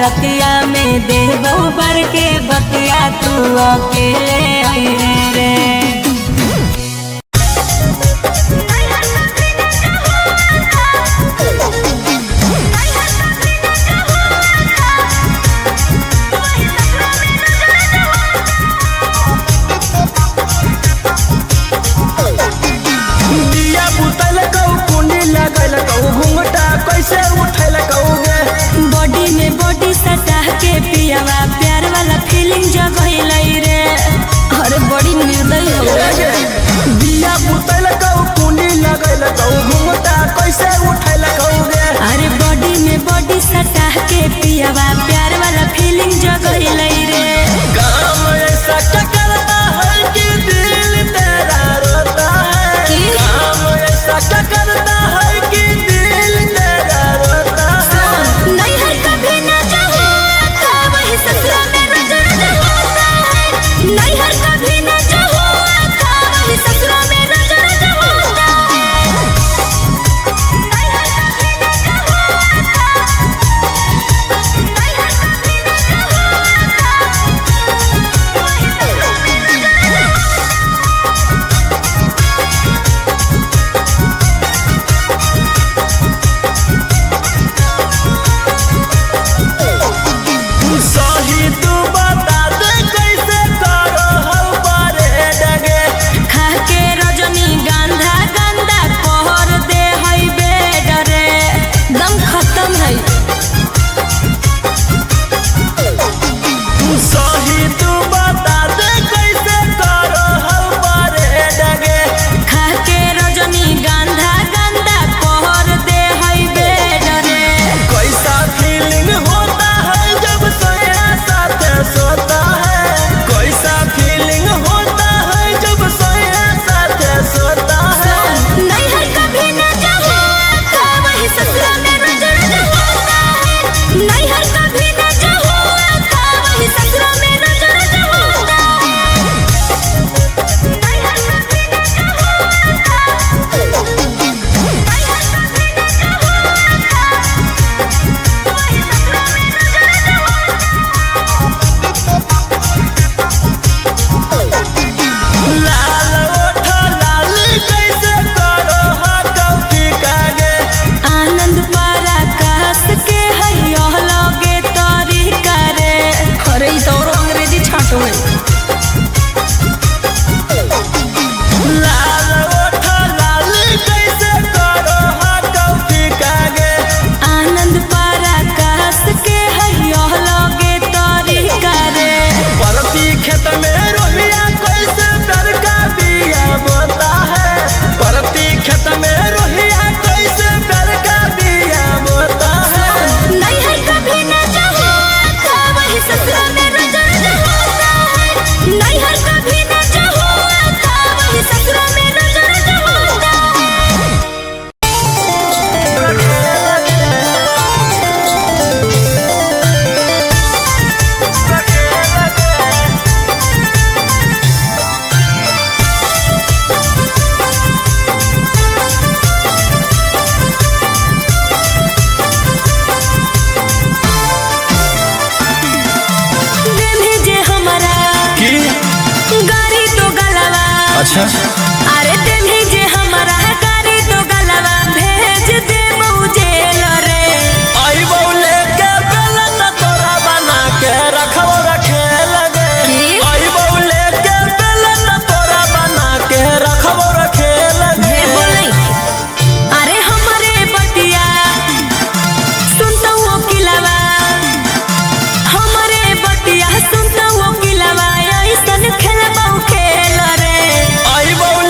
रतिया में दे बहुबर के बतिया तू अकेले आई है रे। दिया बुतल कहू कुंडी लगल कहू घूंघटा कैसे उठल कहूगे। बॉडी में बॉडी सटा के पियावा प्यार वाला फीलिंग जगह रे। अरे बड़ी निर्दयी ससुरा में रोज रोज होता है। नैहर कभी न जो हुआ था वही ससुरा में रोज रोज होता है। नैहर कभी न जो हुआ था, नैहर कभी न जो हुआ था, वही ससुरा में रोज रोज लाल ओठ लाली कैसे करो हा कौठी कागे। आनंद पराकाश के हैया लगे तोरी करे। अरे ई तो अंग्रेजी छाटो है। लाल ओठ लाली कैसे करो हा कौठी कागे। आनंद पराकाश के हैया लगे तोरी करे। परती खेत में रोहिया कैसे डर का बिया बोता है। परती खेत में रोहिया कैसे डर का बिया बोता है। नैहर कभी न जो हुआ था वही ससुरा में रोज रोज होता है। नैहर कभी न जो हुआ था वही ससुरा में रोज रोज होता है। देने जे हमरा की गाड़ी तो गलवा। अच्छा अरे देने जे हमरा गाड़ी तो गलवा भेज दे जेल रे। आई बौले के बेलन तोरा बना के रखो रखे लगे। की? आई बौले के बेलन तोरा बना के रखो रखे लगे। ढेर बोलै। अरे हमरे बतिया सुनता वो किलवा। हमरे बतिया सुनता वो किलवा ऐसन खेलबौ खेल रे। आई बौले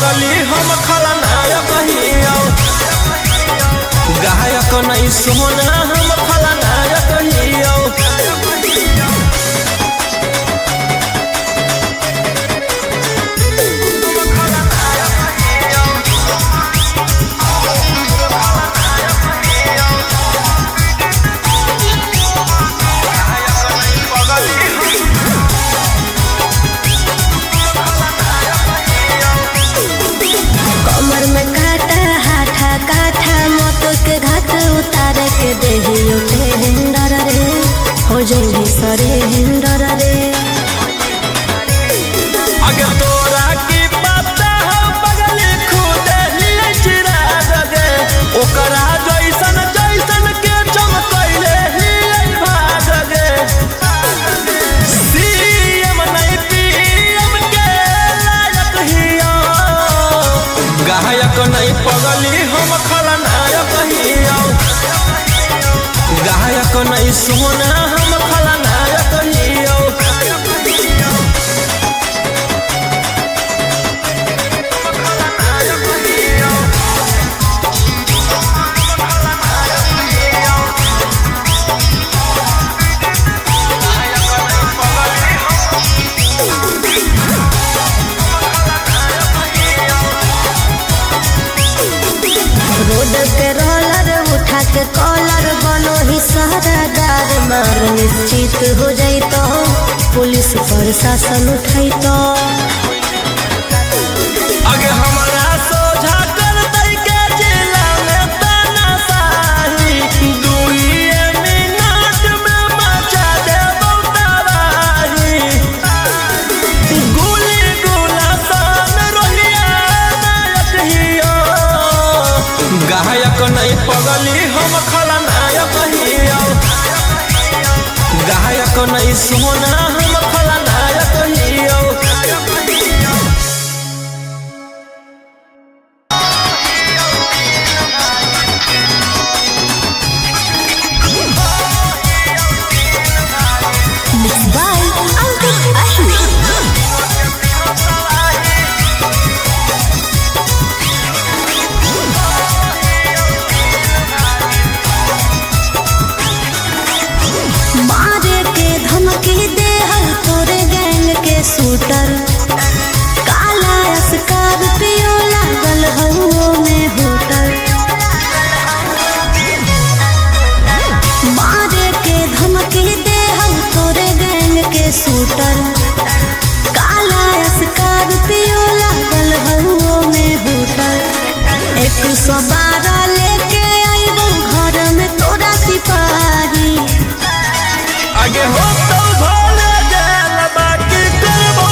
पगली हम खलनायक हियो गायक नहीं सोना हम खलनायक हियो कमर में काटा हाथा काठा मौत के घाट उतार के देहियो टेंडर रे हो जल्दी सरे हिंडर रे अगर तोरा की पता हो पगली खुद ही चिराग गे ओकरा जैसन जैसन के चमकैले ही भाग गे सीएम नहीं पीएम के लायक हियो गायक नहीं पगली हम खलनायक हियो गायक नहीं सोना हम खलनायक हियो रोड के रोलर उठा के कॉलर बनो ही सहरादार मार निश्चित हो जाई तो पुलिस प्रशासन उठाई तो अगे हमारा सोझा कर दई के जिला में तानाशाही 2 मिनट में मचा देबो तबाही गोली गोला सन रोहिया नायक हियो गायक नहीं पगली हम खलनायक हियो गायक नहीं सोना हम खलनायक हियो Mixed by Ankit Ahmed. मारे के धमकी दे हर तोरे गैंग के शूटर काला स्कॉर्पियो लागल हउओ में होटल मारे के धमकी दे हर तोरे गैंग के शूटर काला स्कॉर्पियो लागल हउओ में होटल 112 लेके आइबो घर में तोरा सिपाही आगे हो तो भोले गेल बाकी करबो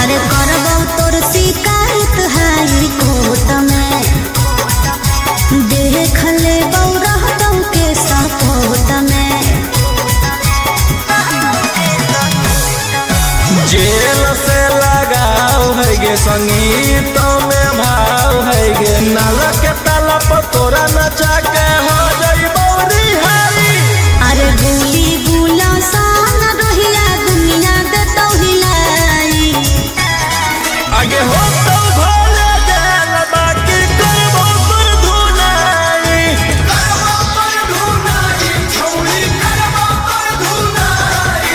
अरे करबो तोर शिकायत हाई कोर्ट में, देख ले रहतौ के सपोर्ट में। जेल से लगाओ है गे संगीत में भाव है गे, नाला के ताला पर तोरा नचा के हो जइबो रिहाई। अरे बोली बुला सान रहिया दुनिया देतौ हिलाई, आगे हो तो भोले गेल बाकी करबो पर धुनाई, छौरी करबो पर धुनाई।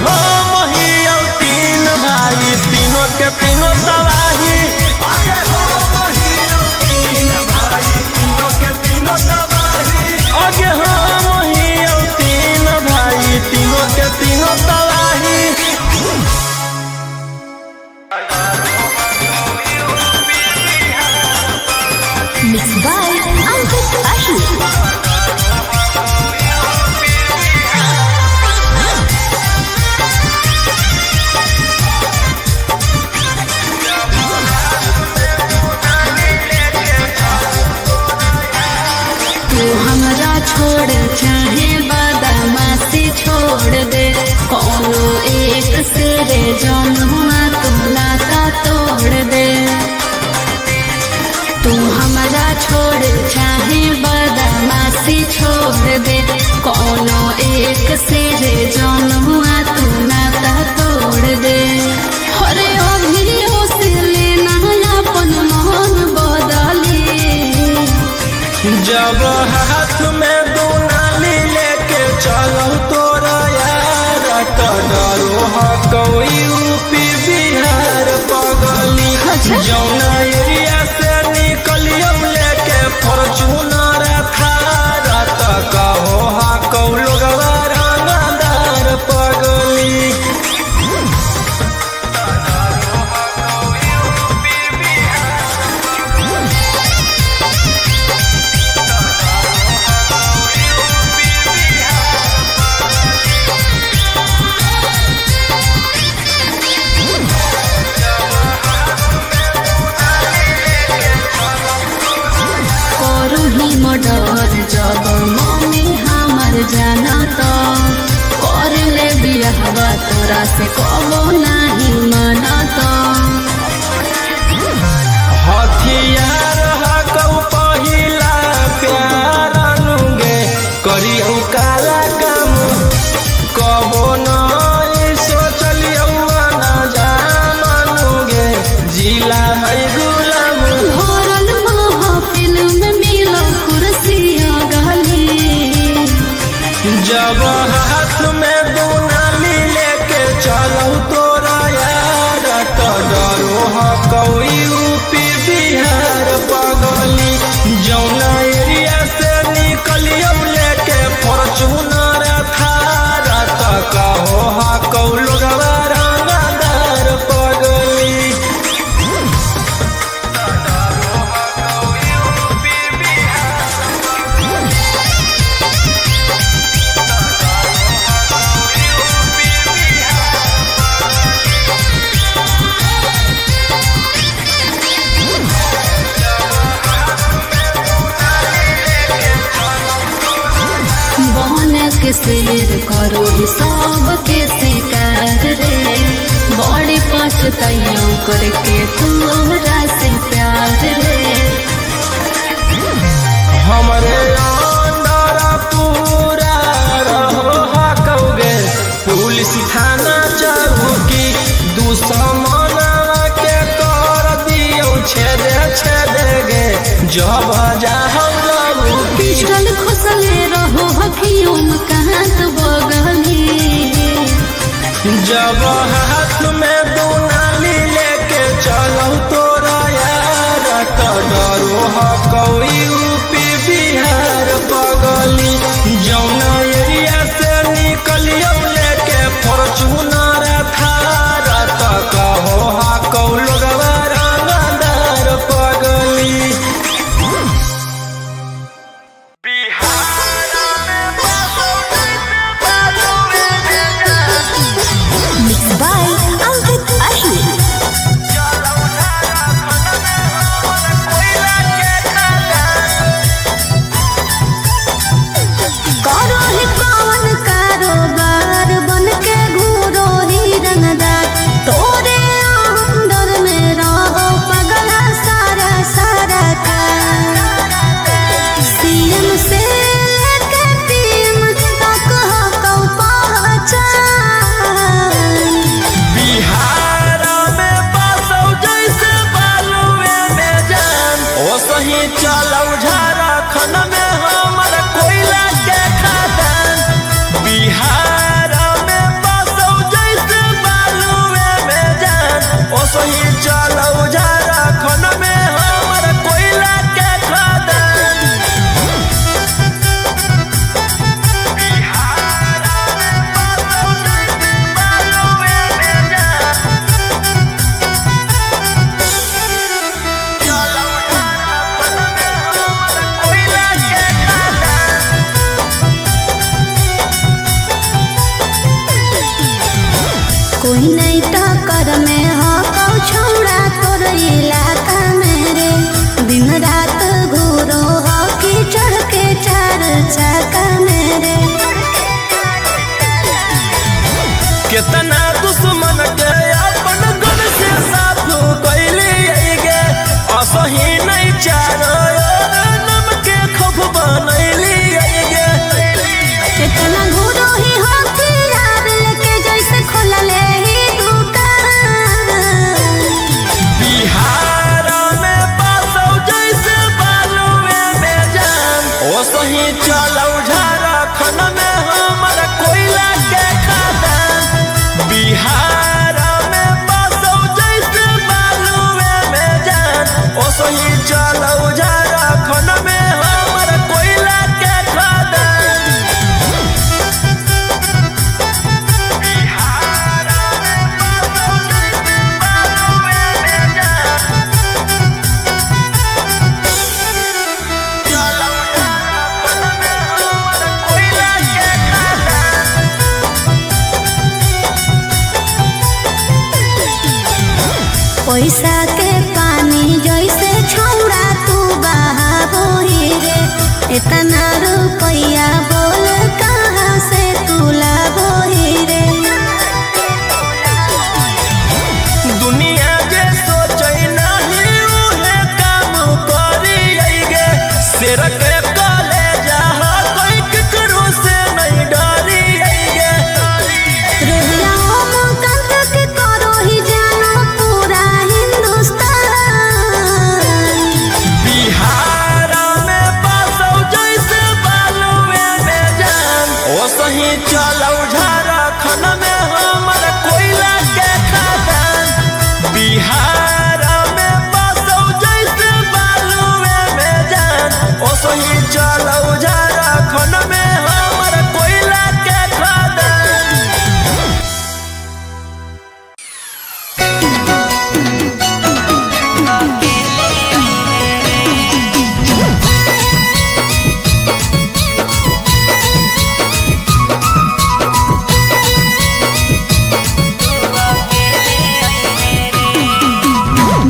हम हियौ तीन भाई, तीनों के तीनों तबाही। आगे हम हियौ तीन भाई, तीनों के तीनों तबाही। आगे हम हियौ तीन भाई, तीनों के तीनों तबाही। mixed by Ankit Ashi। तू हमरा छोड़ चाहे बदमाशी छोड़ दे, कोनो एक से रे जन्मा तू नाता तोड़ दे। तू हमरा छोड़ चाहे बदमाशी छोड़ दे, कोनो एक से रे जन्मा तू नाता तोड़ दे। अरे अभियो से लेना अपन मन बदली, जब हाथ में दुनाली लेके चलो तोरा यार, तो डरो हा कोई यूपी बिहार पगली। जौना एरिया से निकलियो लेके फॉर्च्यूनर थार, तो कहो हा कौ लोगवा रंगदार पगली। करूही मर्डर जब मम्मी हमर जाना तो, कर ले बियाहवा तोरा से कबो नहीं माना तो। हथियार हकौ पहिला प्यार अनुगे, करियौ काला काम कबो नहीं सोचलियौ ना जानुगे, जिला है गुलाम। भरल महफिल में मिलो कुर्सियाँ गली, जब हाथ में दुनाली लेके चलो तोरा यार, तो डरो हा कोई यूपी बिहार पगली। जौना एरिया से निकलियो लेके फॉर्च्यूनर थार, तो कहो हा कौ लोगवा रंगदार पगली। बन के शेर करो ही सबके शिकार रे, बड़ी पछताइयों करके तोरा से प्यार रे। हमरे अंदर पूरा रहो हकौगे, पुलिस थाना चौकी दुश्मनवा के कर दियो छेदे छेदे गे, जब जाहौ लगू पिस्टल खुसले रहो हकियों कहाँ तो बगली, जब हाथ में दुनाली लेके चलो तोरा यार, तो डरो हा कोई यूपी बिहार पगली। जौना एरिया से निकलियो लेके फॉर्च्यूनर थार, तो कहो हा कौ लोगवा रंगदार पगली। mixed by Ankit Ashi। कोई नहीं टक्कर में हो कौ छौड़ा तोर इलाका में रे। दिन रात घूरो हो कि चढ़ के चार चाका में रे। कितना दुश्मन के अपन गन से साफ कैली गे असही नहीं चारो नम के खौफ बनैली गे। कितना घूरो ही हो कि यार लेके जैसे खोलले ही दुकान। बिहार में पासौ जैसे बालुए में जान ओसही चलौ झारखंड में हमर कोयला के खदान। बिहार में पासौ जैसे बालुए में जान ओसही चलौ झारखंड में हमर कोयला के खदान। बिहार में पासौ जैसे बालुए में जान चलौ झारखंड में हमर कोयला के खदान। पैसा के पानी जैसे छौड़ा तू बहाबो ही रे। इतना रुपया बोल कहाँ से तू लाबो ही रे। दुनिया जे सोचै नहीं उहे काम करी गे। शेर के कलेजा कोई केकरो से नहीं डरी गे। रुहिया हम कंत के करो ही जानो पूरा हिंदुस्तान। बिहार में पासौ जैसे बालुए में जान ओसही चलौ झारखंड में हमर कोयला के खदान। बिहार में पासौ जैसे बालुए में जान ओसही चलौ झारखंड में हमर कोयला के खदान।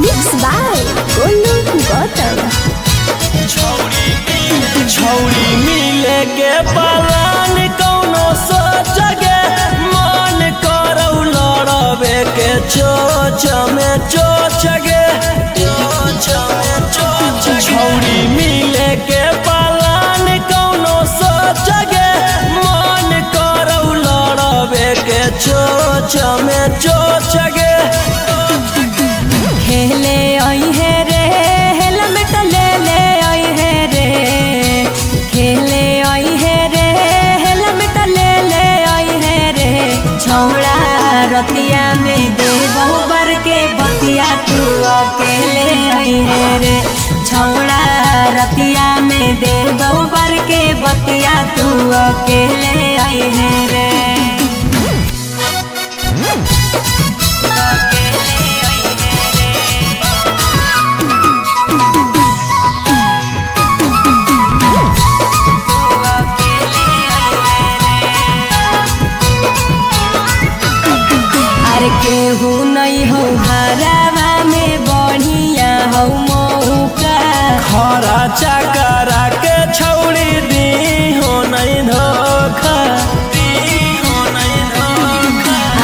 Mix by Golu Gautam. छौड़ी मिले के पलान कौनो सोच गे मन करौ लड़बे के चोच में चोच गे। छौड़ी मिले के पलान कौनो सोच गे मन करौ लड़बे के चोच में चोच गे। खेले आई है रे हेलमेट ले ले आई है रे। खेले आई है रे हेलमेट ले ले आई है रे। छौड़ा रतिया में दे बहुबर के बतिया तू अकेले आई है रे। छौड़ा रतिया में दे बहुबर के बतिया तू अकेले आई है रे। अरे केहू नहीं हो हरावा में बढ़िया हो मौका। खरा चकरा के छौड़ी दी हो नहीं धोखा।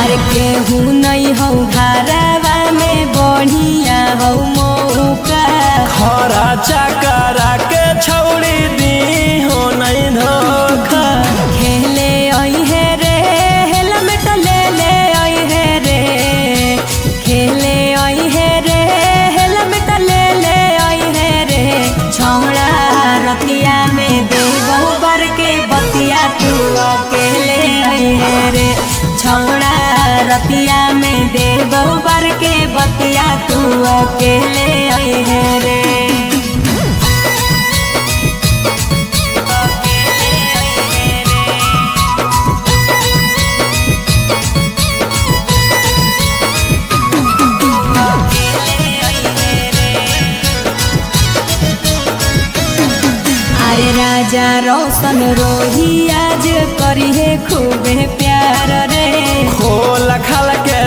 अरे केहू नहीं हो हरावा में बढ़िया हो मौका। खरा चकरा के छौड़ी दी हो नहीं धोखा। खेले आई है रे हेलमेट ले ले आई है रे। खेले आई है रे हेलमेट ले ले आई है रे। छौड़ा रतिया में दे बहुबर के बतिया तू अकेले आई है रे। छौड़ा रतिया में दे बहुबर के बतिया तू अकेले आई है रे। राजा रोशन रोही आज करी है खूबे प्यार रे। खोल खाल के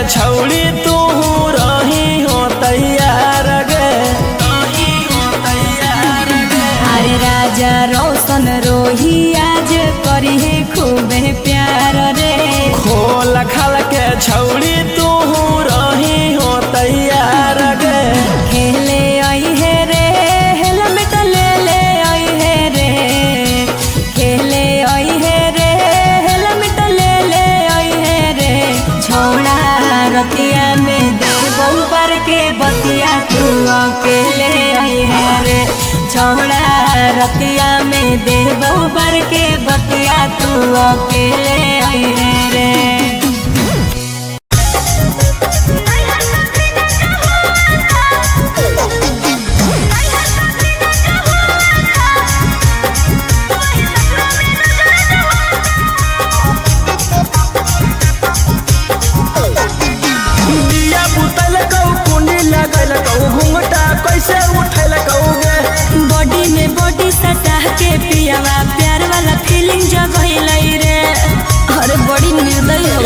रतिया में देबो पर के बतिया तू अकेले आई है रे छौड़ा रतिया में देबो पर के बतिया तू अकेले आई है रे। कैसे उठैल कहोगे बॉडी में बॉडी सटा के पियावा प्यार वाला फीलिंग जगैलै रे। अरे बड़ी निर्दयी हो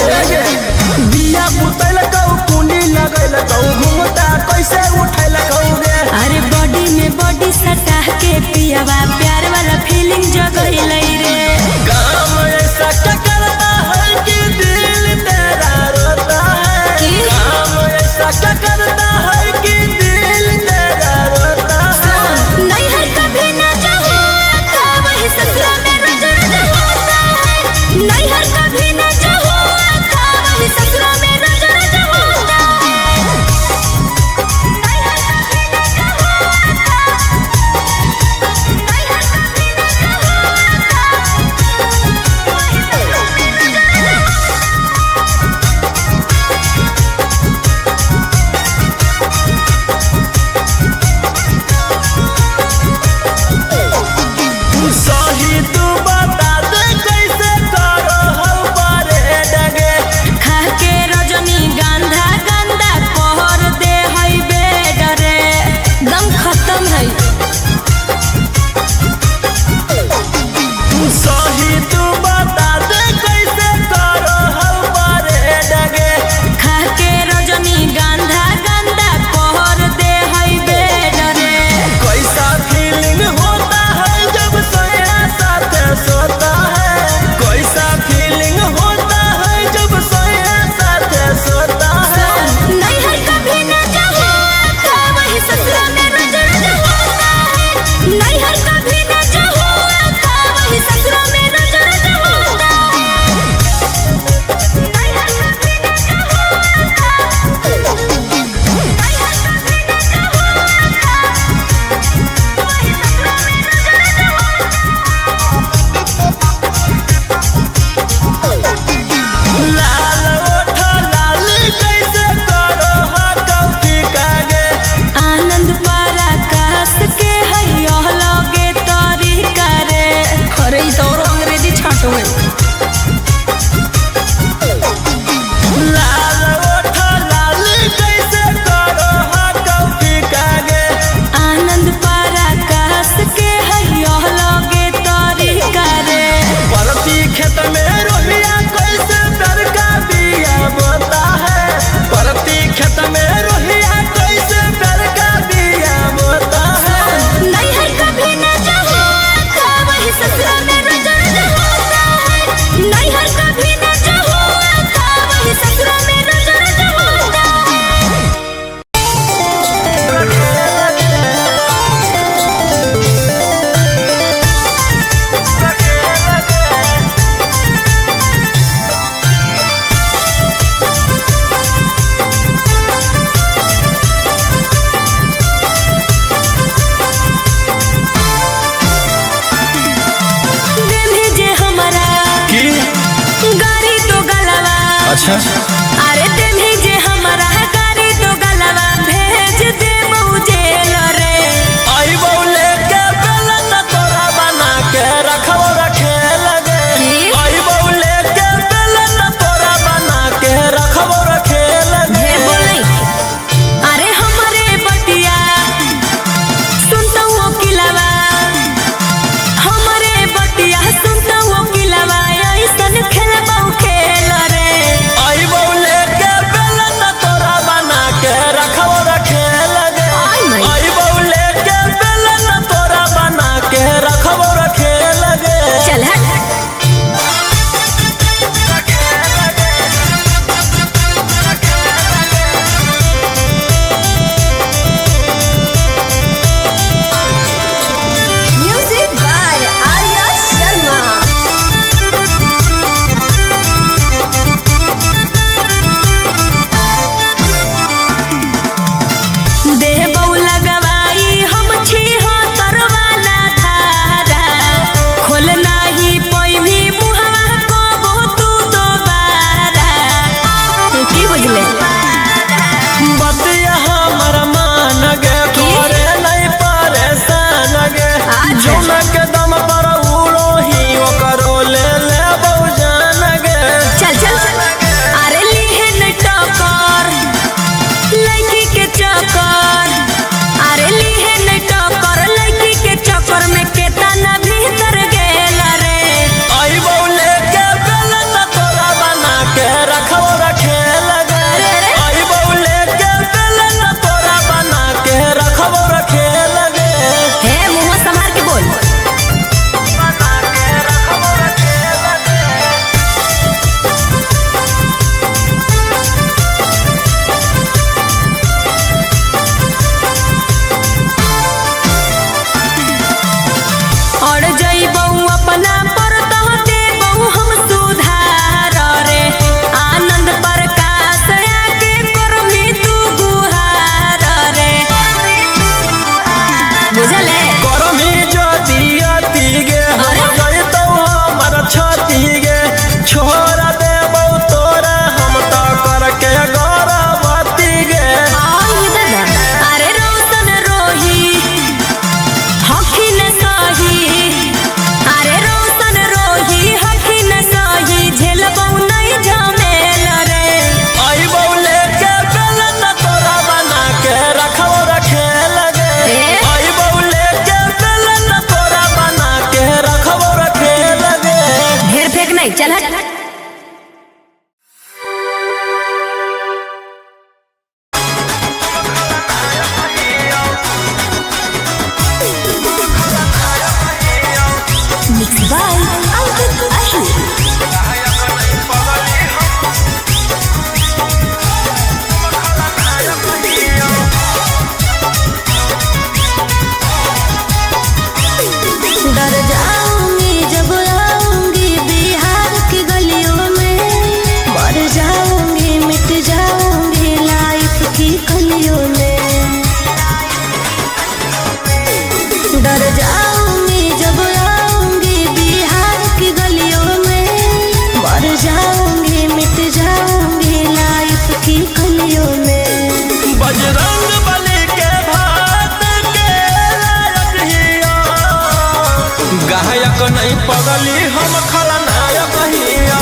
पगली हम खलनायक हियो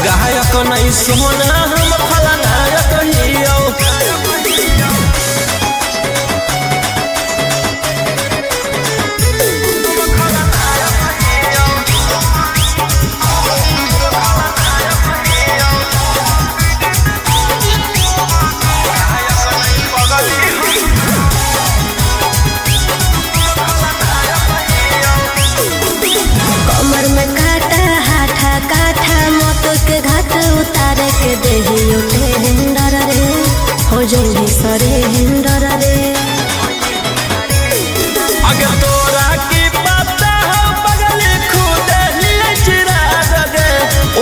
गायक नहीं सोना हम खलनायक हियो कमर में काटा हाथा काठा मौत के घाट उतार के देहियो टेंडर रे हो जल्दी सरे हिंडर रे अगर तोरा की पता हो पगली खुदे लिए चिरा दे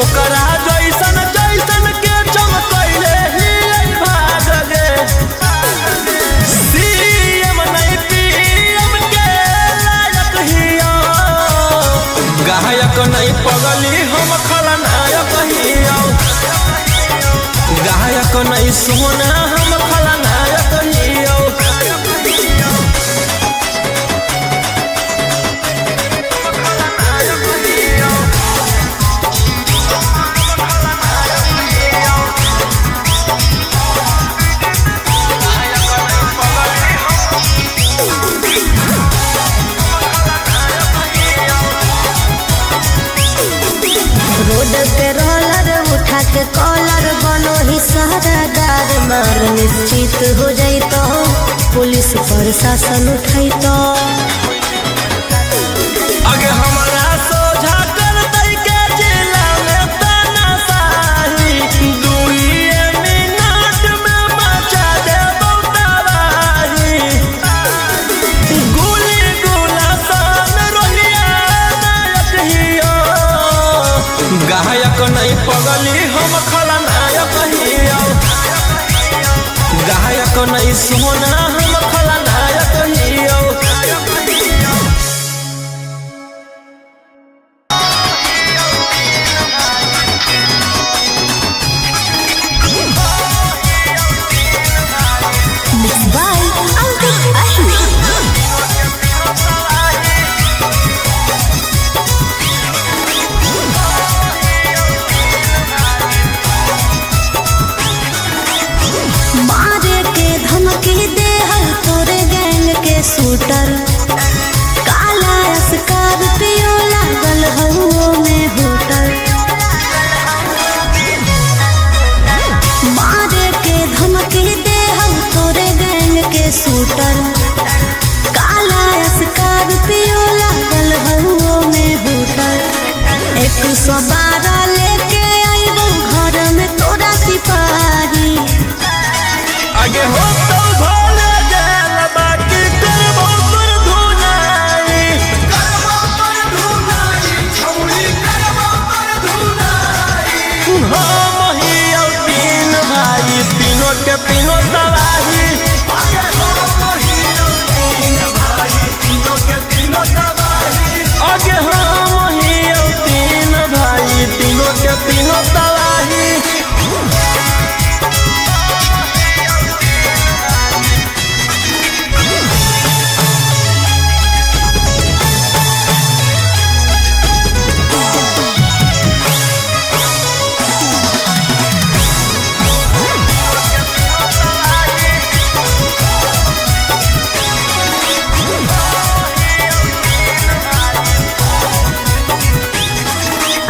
ओकरा जैसन जैसन के चमकैले ही भाग गे सीएम नहीं पीएम के लायक हियो गायक नहीं पगली हम खलनायक हियो गायक नहीं सोना हम खलनायक हियो रोड पे रोलर उठा के कॉलर बनो ही सहरादार मार निश्चित हो जाई तो पुलिस प्रशासन उठाई तो अगे हमारा सोझा कर दई के जिला में तानाशाही 2 मिनट में मचा दे तबाही गोली गोला सन रोहिया नायक हियो गायक नहीं पगली हम खलनायक हियो गायक नहीं सोना हम खलनायक हियो बाय अंकित अहिर मारे के धमकी दे हर तोरे गैंग के शूटर काला स्कॉर्पियो लागल हउओ में होटल मारे के धमकी दे हर तोरे गैंग के शूटर काला स्कॉर्पियो लागल हउओ में होटल 112 लेके आइबो घर में तोरा सिपाही आगे हो तो भोले जाल बाकी करबो पर धुनाई छौड़ी करबो पर धुनाई हम हियो 3 भाई तीनों के तीनों तबाही आगे हम हियो 3 भाई तीनों के तीनों तबाही आगे हम हियो 3 भाई तीनों के तीनों तबाही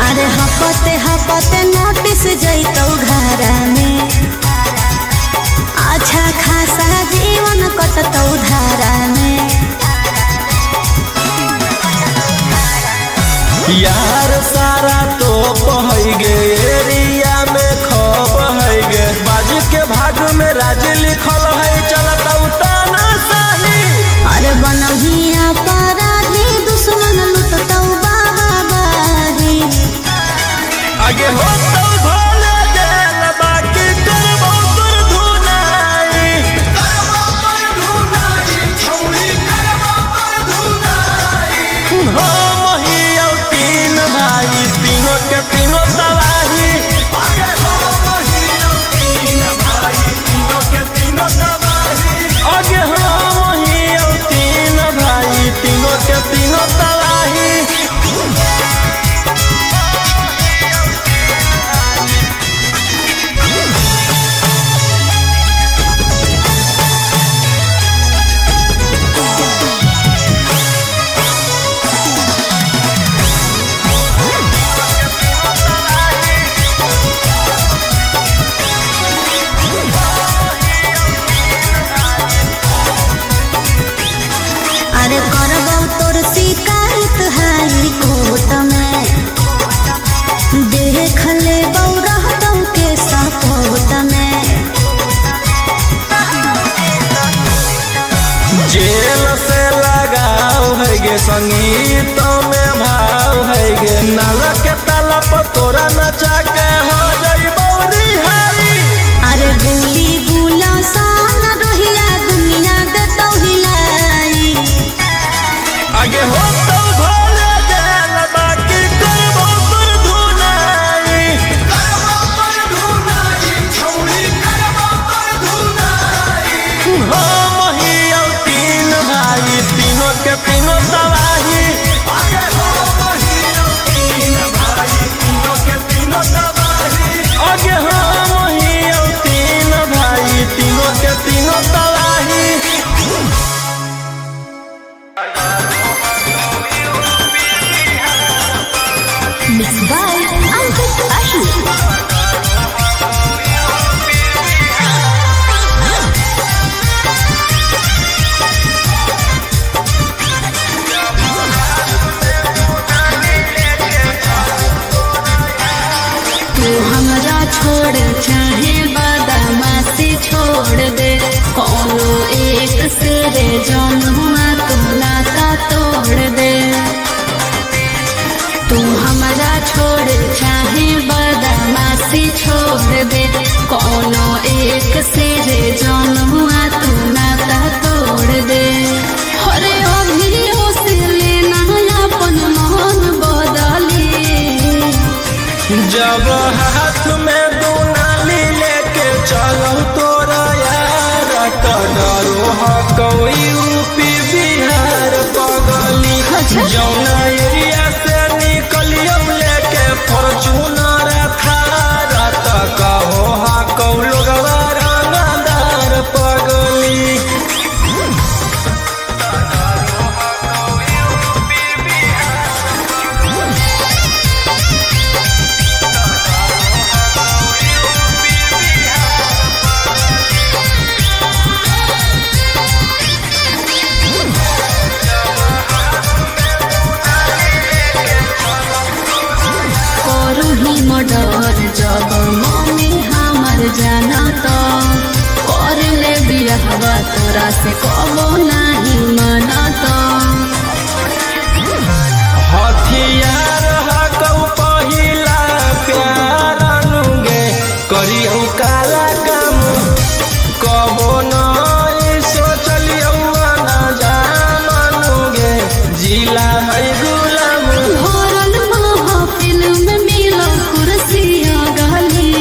अरे हपते हपते नोटिस जैतौ घरा में अच्छा खासा जीवन कटतौ धारा में यार सारा तो पहै गे एरिया में खप है गे बाजी के भाग में राज लिखल है चलता तानाशाही अरे बनहिया अपराधी दुश्मन लुटतौ बाबाही आगे हो तो भोले जाल बाकी संगीत में भाव है गे नाला के ताला पर तोरा नचा के हो जाई बौरी हारी। अरे गुली गुला सान रोहिया दुनिया दे तो हिलाई आगे हो तो भोले जान बाकी करबो पर धुनाई छौरी करबो पर धुनाई। हम ही औ तीन भाई तीनों के तीनों तबाही आगे हो ही औ तीन भाई तीनों के तीनों तबाही आगे हम ही औ तीन भाई तीनों के तीनों तबाही। Mixed by Ankit Ashi. तू हमरा छोड़ चाहे बदमाशी छोड़ दे कोनो एक से रे जौनुआ तू नाता तोड़ दे। तू हमरा छोड़ चाहे बदमाशी छोड़ दे कोनो एक से रे जौनुआ तू नाता तोड़ दे। अरे अभी से लेना अपन मन बदली जब हाथ में दुनाली लेके चलो तोरा यार तो डरो हा कोई यूपी बिहार पगली जौना एरिया से निकलियो लेके फॉर्च्यूनर थार तो कहो हा कौ लोगवा रंगदार पगली। करूही मर्डर जब मम्मी हमर जाना तो कर ले बिरहवा तोरा से कबो नहीं माना तो। हथियार हकौ पहिला प्यार अनुगे करियौ काला काम कबो नहीं सोचलियौ ना जाननुगे जिला है गुलाम। भरल महफिल में मिलो कुर्सिया गली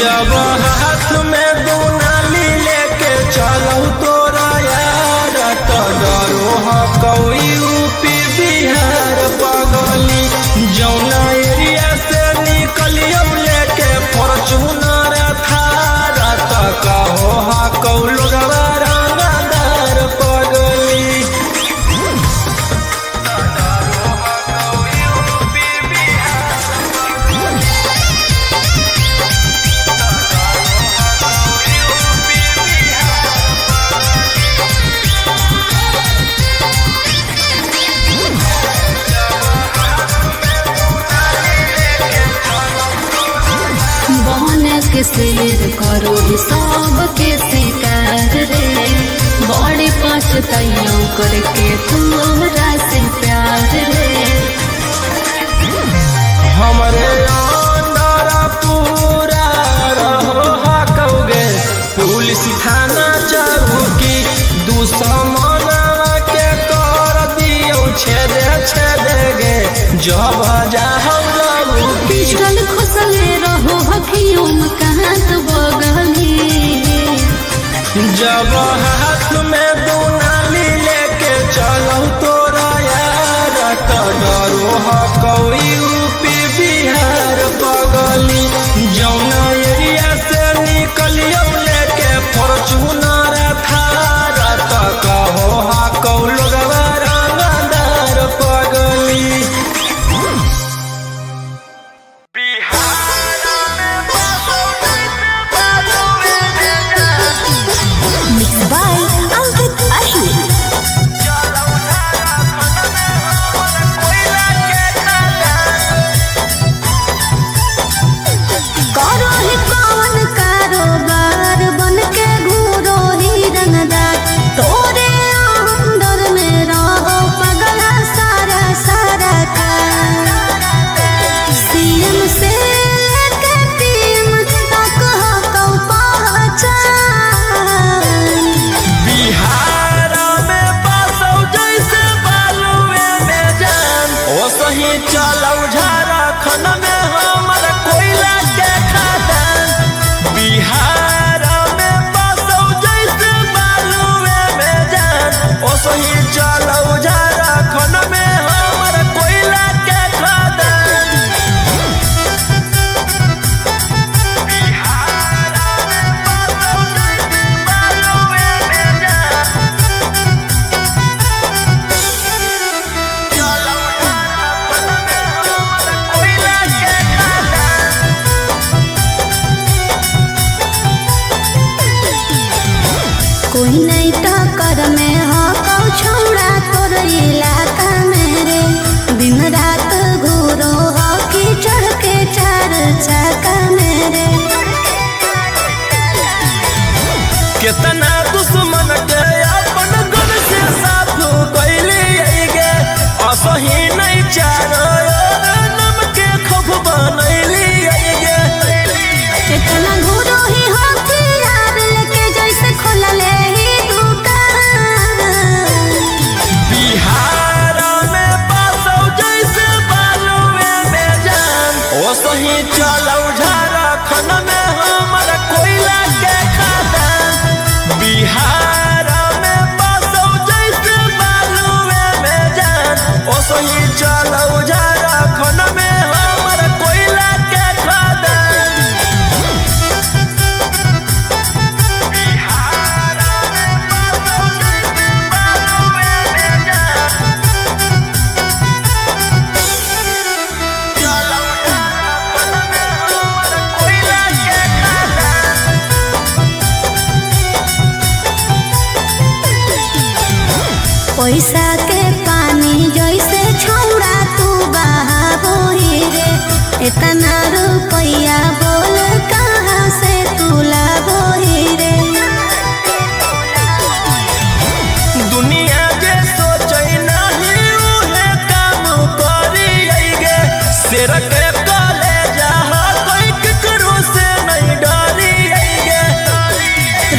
जब हाथ में दुनाली लेके चलो तोरा यार तो डरो हकौ यूपी बिहार पगली जौना एरिया से निकलियो लेके फॉर्च्यूनर थार तो कहो हकौ लोगवा रंगदार पगली। बहन के शेर करो सब के शिकार रे बड़ी पछताइयों करके तोरा से प्यार रे। हमरे अंदर पूरा रहो हकौगे पुलिस थाना चौकी दुश्मन के कर दियो छेदे छेदे गे जब जाहौ लगू पिस्टल खुसले रहो हकियों में कहाँ तो बगली जब हाथ में दुनाली लेके चलो तोरा यार तो डरो हकौ यूपी बिहार पगली जौना एरिया से निकलियो लेके फॉर्च्यूनर थार तो कहो हकौ लोगवा रंगदार पगली। Mixed by Ankit Ashi. करो ही कौन कारोबार बन के घूरो पैसा के पानी जैसे छौड़ा तू बहाबो ही रे। इतना रुपया बोल कहाँ से तू लाबो ही रे। दुनिया जे सोचे नहीं उहे काम करी गे। सिर के काले जहा कोई केकरो से नहीं डरी गे।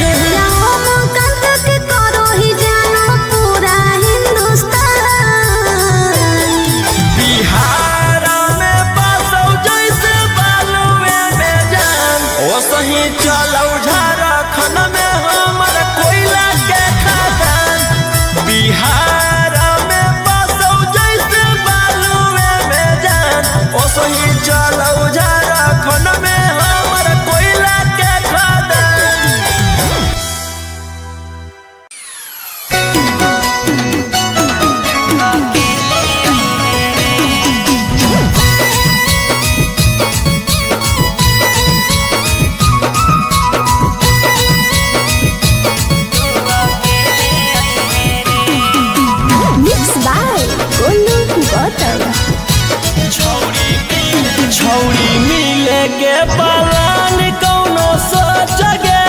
रोहिया ओमकांत के करो ही जानो पूरा हिंदुस्तान। बिहार में बसौ जैसे बालुए में जान, ओ सही चलौ झारखंड में हमर कोयला के खदान। बिहार में बसौ जैसे बालुए में जान, ओ सही चलौ झारखंड में हमर कोयला के खदान। Mixed by Golu Gautam। छौड़ी मिले के पलान कौनो सोचगे,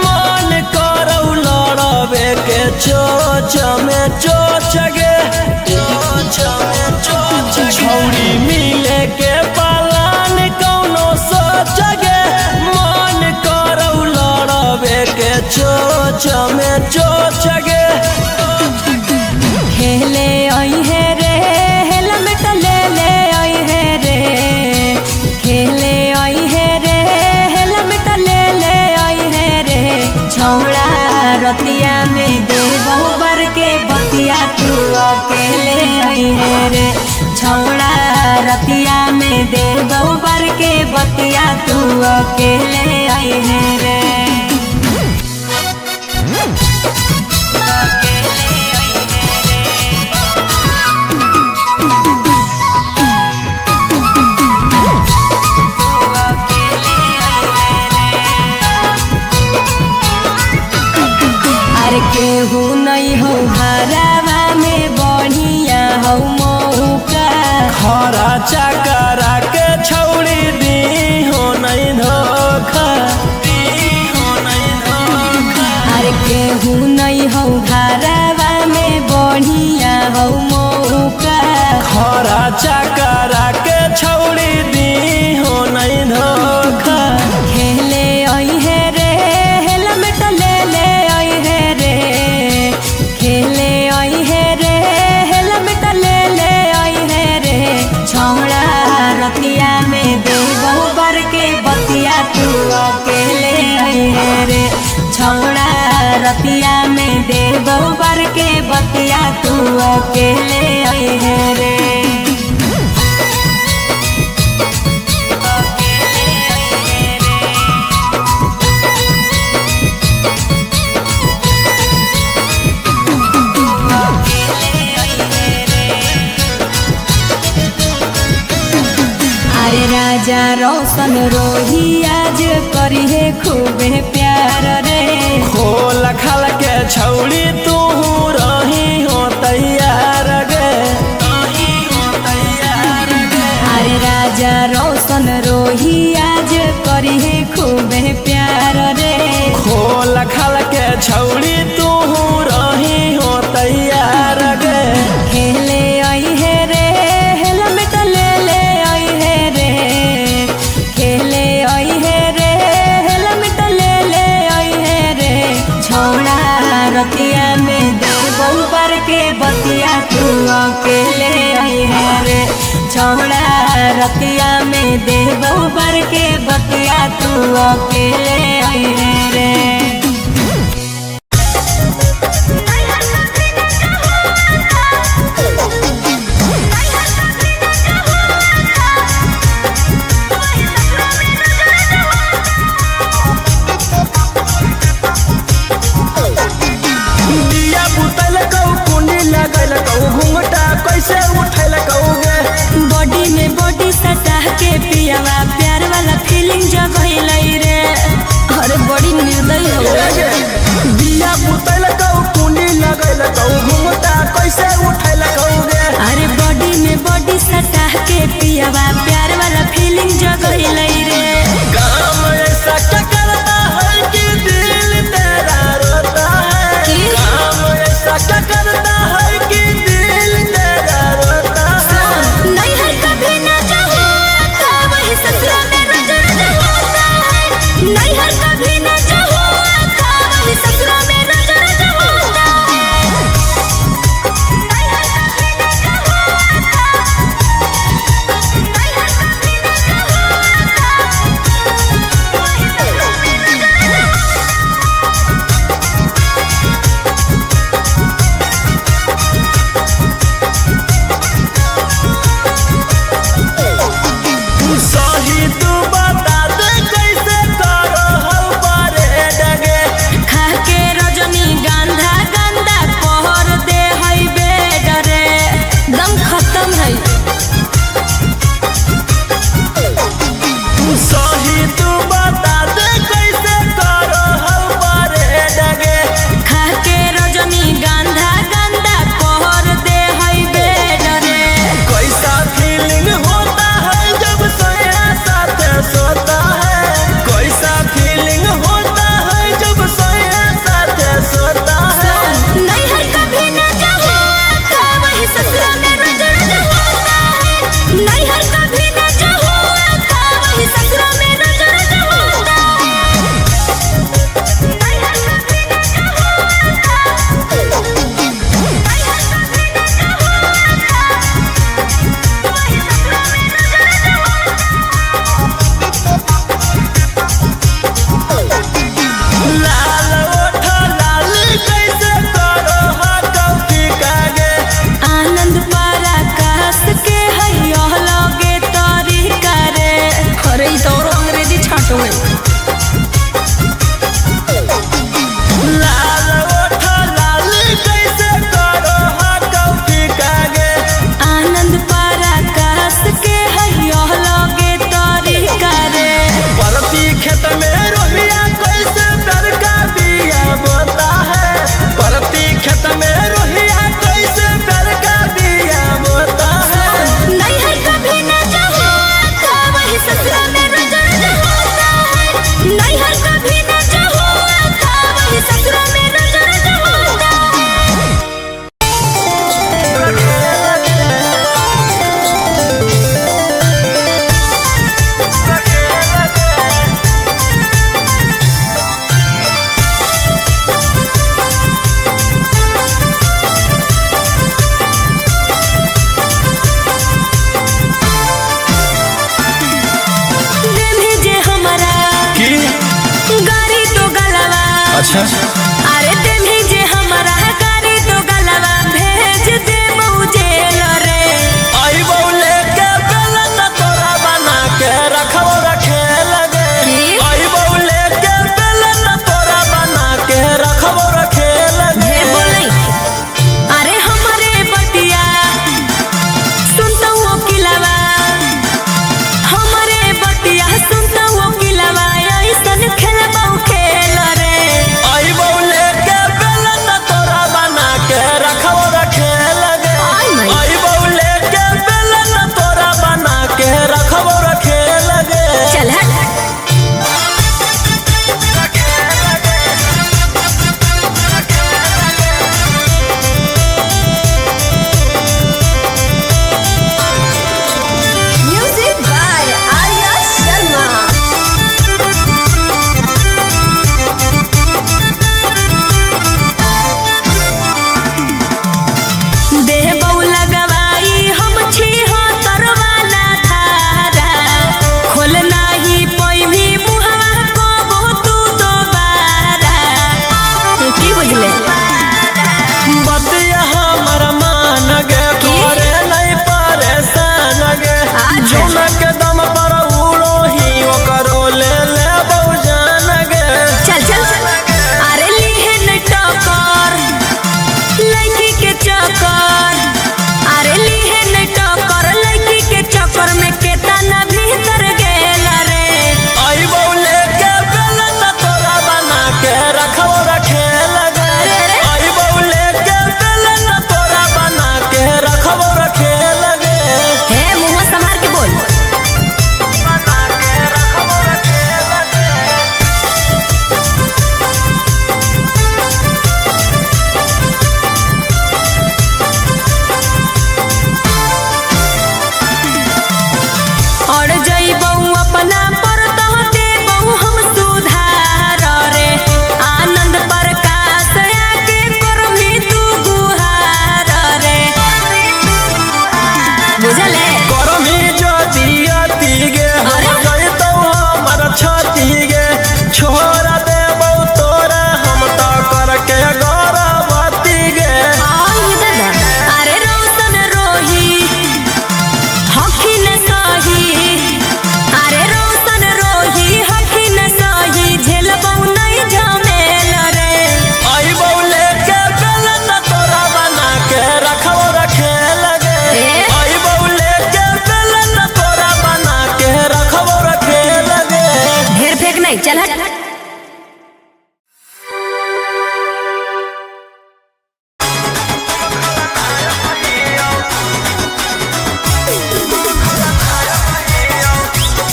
मन करौ लड़बे के चोच में चोचगे। छौड़ी मिले के पलान कौनो सोचगे, मन करौ लड़बे के चोच में चोचगे। खेले आई है रे हेलमेट ले ले आई है रे। खेले आई है रे हेलमेट ले ले आई है रे। छौड़ा रतिया में दे बहुबर के बतिया तू अकेले आई है रे। छौड़ा रतिया में दे बहुबर के बतिया तू अकेले आई है रे। अरे केहू नहीं हो हरावा में बढ़िया हो मौका। खरा चकरा के छौड़ी दी हो नहीं धोखा। अरे केहू नहीं हो हरावा में बढ़िया हो मौका। खरा चकरा के छौड़ी दी हो नहीं धोखा। खेले आई है रे हेलमेट ले ले आई है रे। खेले आई है रे हेलमेट ले ले आई है रे। छौड़ा रतिया में दे बहुबर के बतिया तू अकेले आई है रे। छौड़ा रतिया में दे बहुबर के बतिया तू अकेले आई है रे। अरे राजा रोशन रोही आज करी है खूबे प्यार रे। खोल खाल के छौड़ी तू रही हो तैयार गे। अरे राजा रोशन रोही आज करी है खूबे प्यार रे। खोल खाल के छौड़ी तू रही हो तैयार गे। खेले आई है रे हेलमेट ले ले आई है रे। खेले आई है रे हेलमेट ले ले आई है रे। छौड़ा रतिया में दे बहुबर के बतिया तू अकेले आई है रे। छौड़ा रतिया में दे बहुबर के बतिया तू अकेले आई है रे। दिया बुतल कौ कुंडी लगल कौ घूंघटा कैसे उठल कौगे। बॉडी में बॉडी सटा के पियावा प्यार वाला फीलिंग जगैलै रे। अच्छा अरे देमी जे हमारा गाड़ी तो गलवा भेज दे जेल रे। आई बौले के बेलन तोरा बना के रखो रखे लगे। आई बौले के बेलन तोरा बना के रखो रखे लगे। अरे हमारे बतिया सुनता वो किलावा, हमारे बतिया सुनता वो किलावा ऐसन खेलबा खेल रे। आई बौले के बेलन तोरा बना के रखो रखे लगे। आई बौले के बेलन तोरा बना के रखो रखे लगे। चल हट। Music by Arya Sharma. देह बौला गवाई हम छी हो तरवाना धारा। खोल नाही पैभी मुहवा को तू दोबारा। की बुझले बतिया हमर मान गे तोरे नहीं परेशान गे। जौना के दम पर उड़ो ही ओकरो ले ले बहुजान गे। चल चल। अरे लिहन टकर लड़की के चक्कर। अरे लिहन टकर लड़की के चक्कर में केतना भीतर गेल रे। आई बौले के बेलन तोरा बना के रखो रखे लगे। आई बौले के बेलन तोरा बना के रखो रखे लगे। हे मुंह संभाल के बोल। बना के रखो रखे लगे। और जइबौ अपना पर तह देबौ हम सुधार रे। आनंद प्रकाश आके करमी तू गुहार रे। बुझले करमी जतियती गे अरे? जइतौ हमर छती गे। छोरा देबौ तोरा हम त करके गौरवती गे। आई दादा। अरे रोशन रोही हखिन सही। अरे रोशन रोही हखिन सही झेलबौ नहीं झमेल रे। आई बौले के बेलन तोरा बना के रखो रखे लगे। आई बौले के बेलन तोरा बना के रखो रखे लगे। ढेर फेंक नहीं, चल हट।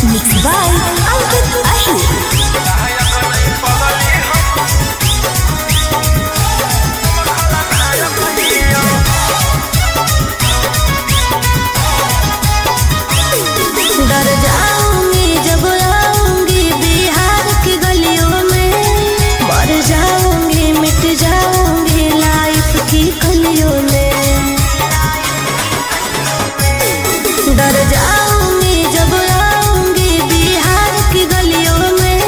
Mixed by Ankit Ahir. डर जाऊंगी जब आऊंगी बिहार की गलियों में। मर जाऊंगी मिट जाऊंगी लाइफ की कलियों में। डर जाऊंगी जब आऊंगी बिहार की गलियों में।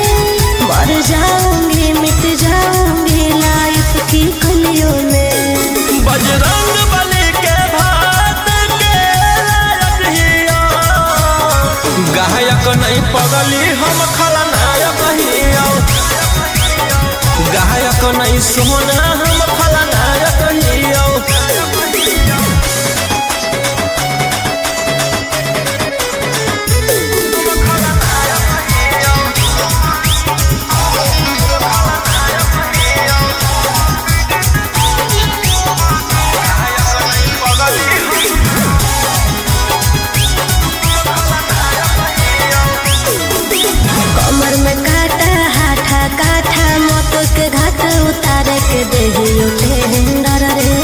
मर जाऊंगी मिट जाऊंगी लाइफ की कलियों में। बजरंग बली के भात के लायक हिया। गायक नहीं पगली हम खलनायक हिया। गायक नहीं सोना हम खलनायक हिया। कमर में काटा हाथा काठा मौत के घाट उतारे के देहियो टेंडर रे।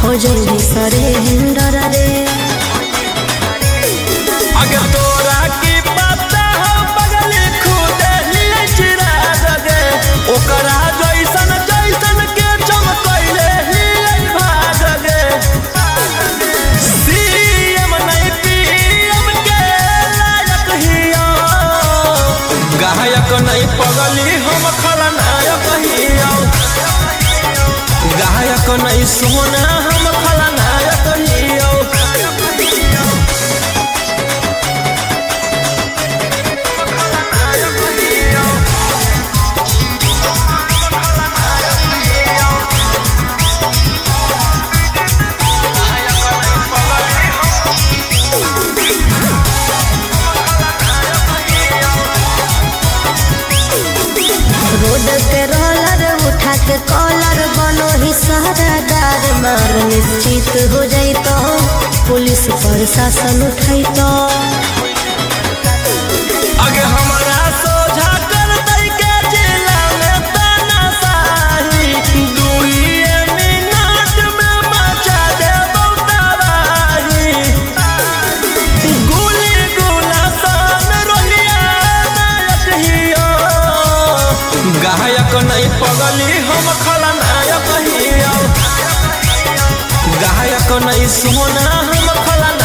हो जल्दी सरे हिंडर रे। अगर तोरा की पता हो बगली खुद लिए चिरा दे। ओकरा जैसन जैसन के चमकैले ही भाग गे। सीएम नहीं पीएम के लायक हिया। गायक नहीं पगली हम खलनायक हिया। गायक नहीं सोना हम खलनायक हियो। रोड के रोलर उठा के कॉलर बनो ही सहरादार मार निश्चित हो जाई तो पुलिस प्रशासन उठाई तो अगे हमारा सोझा कर दई के जिला में तानाशाही 2 मिनट में मचा दे तबाही। गोली गोला सन रोलिया नायक हियो। गायक नहीं पगली हम खलनायक हियो। गायक नहीं सोना हम खलनायक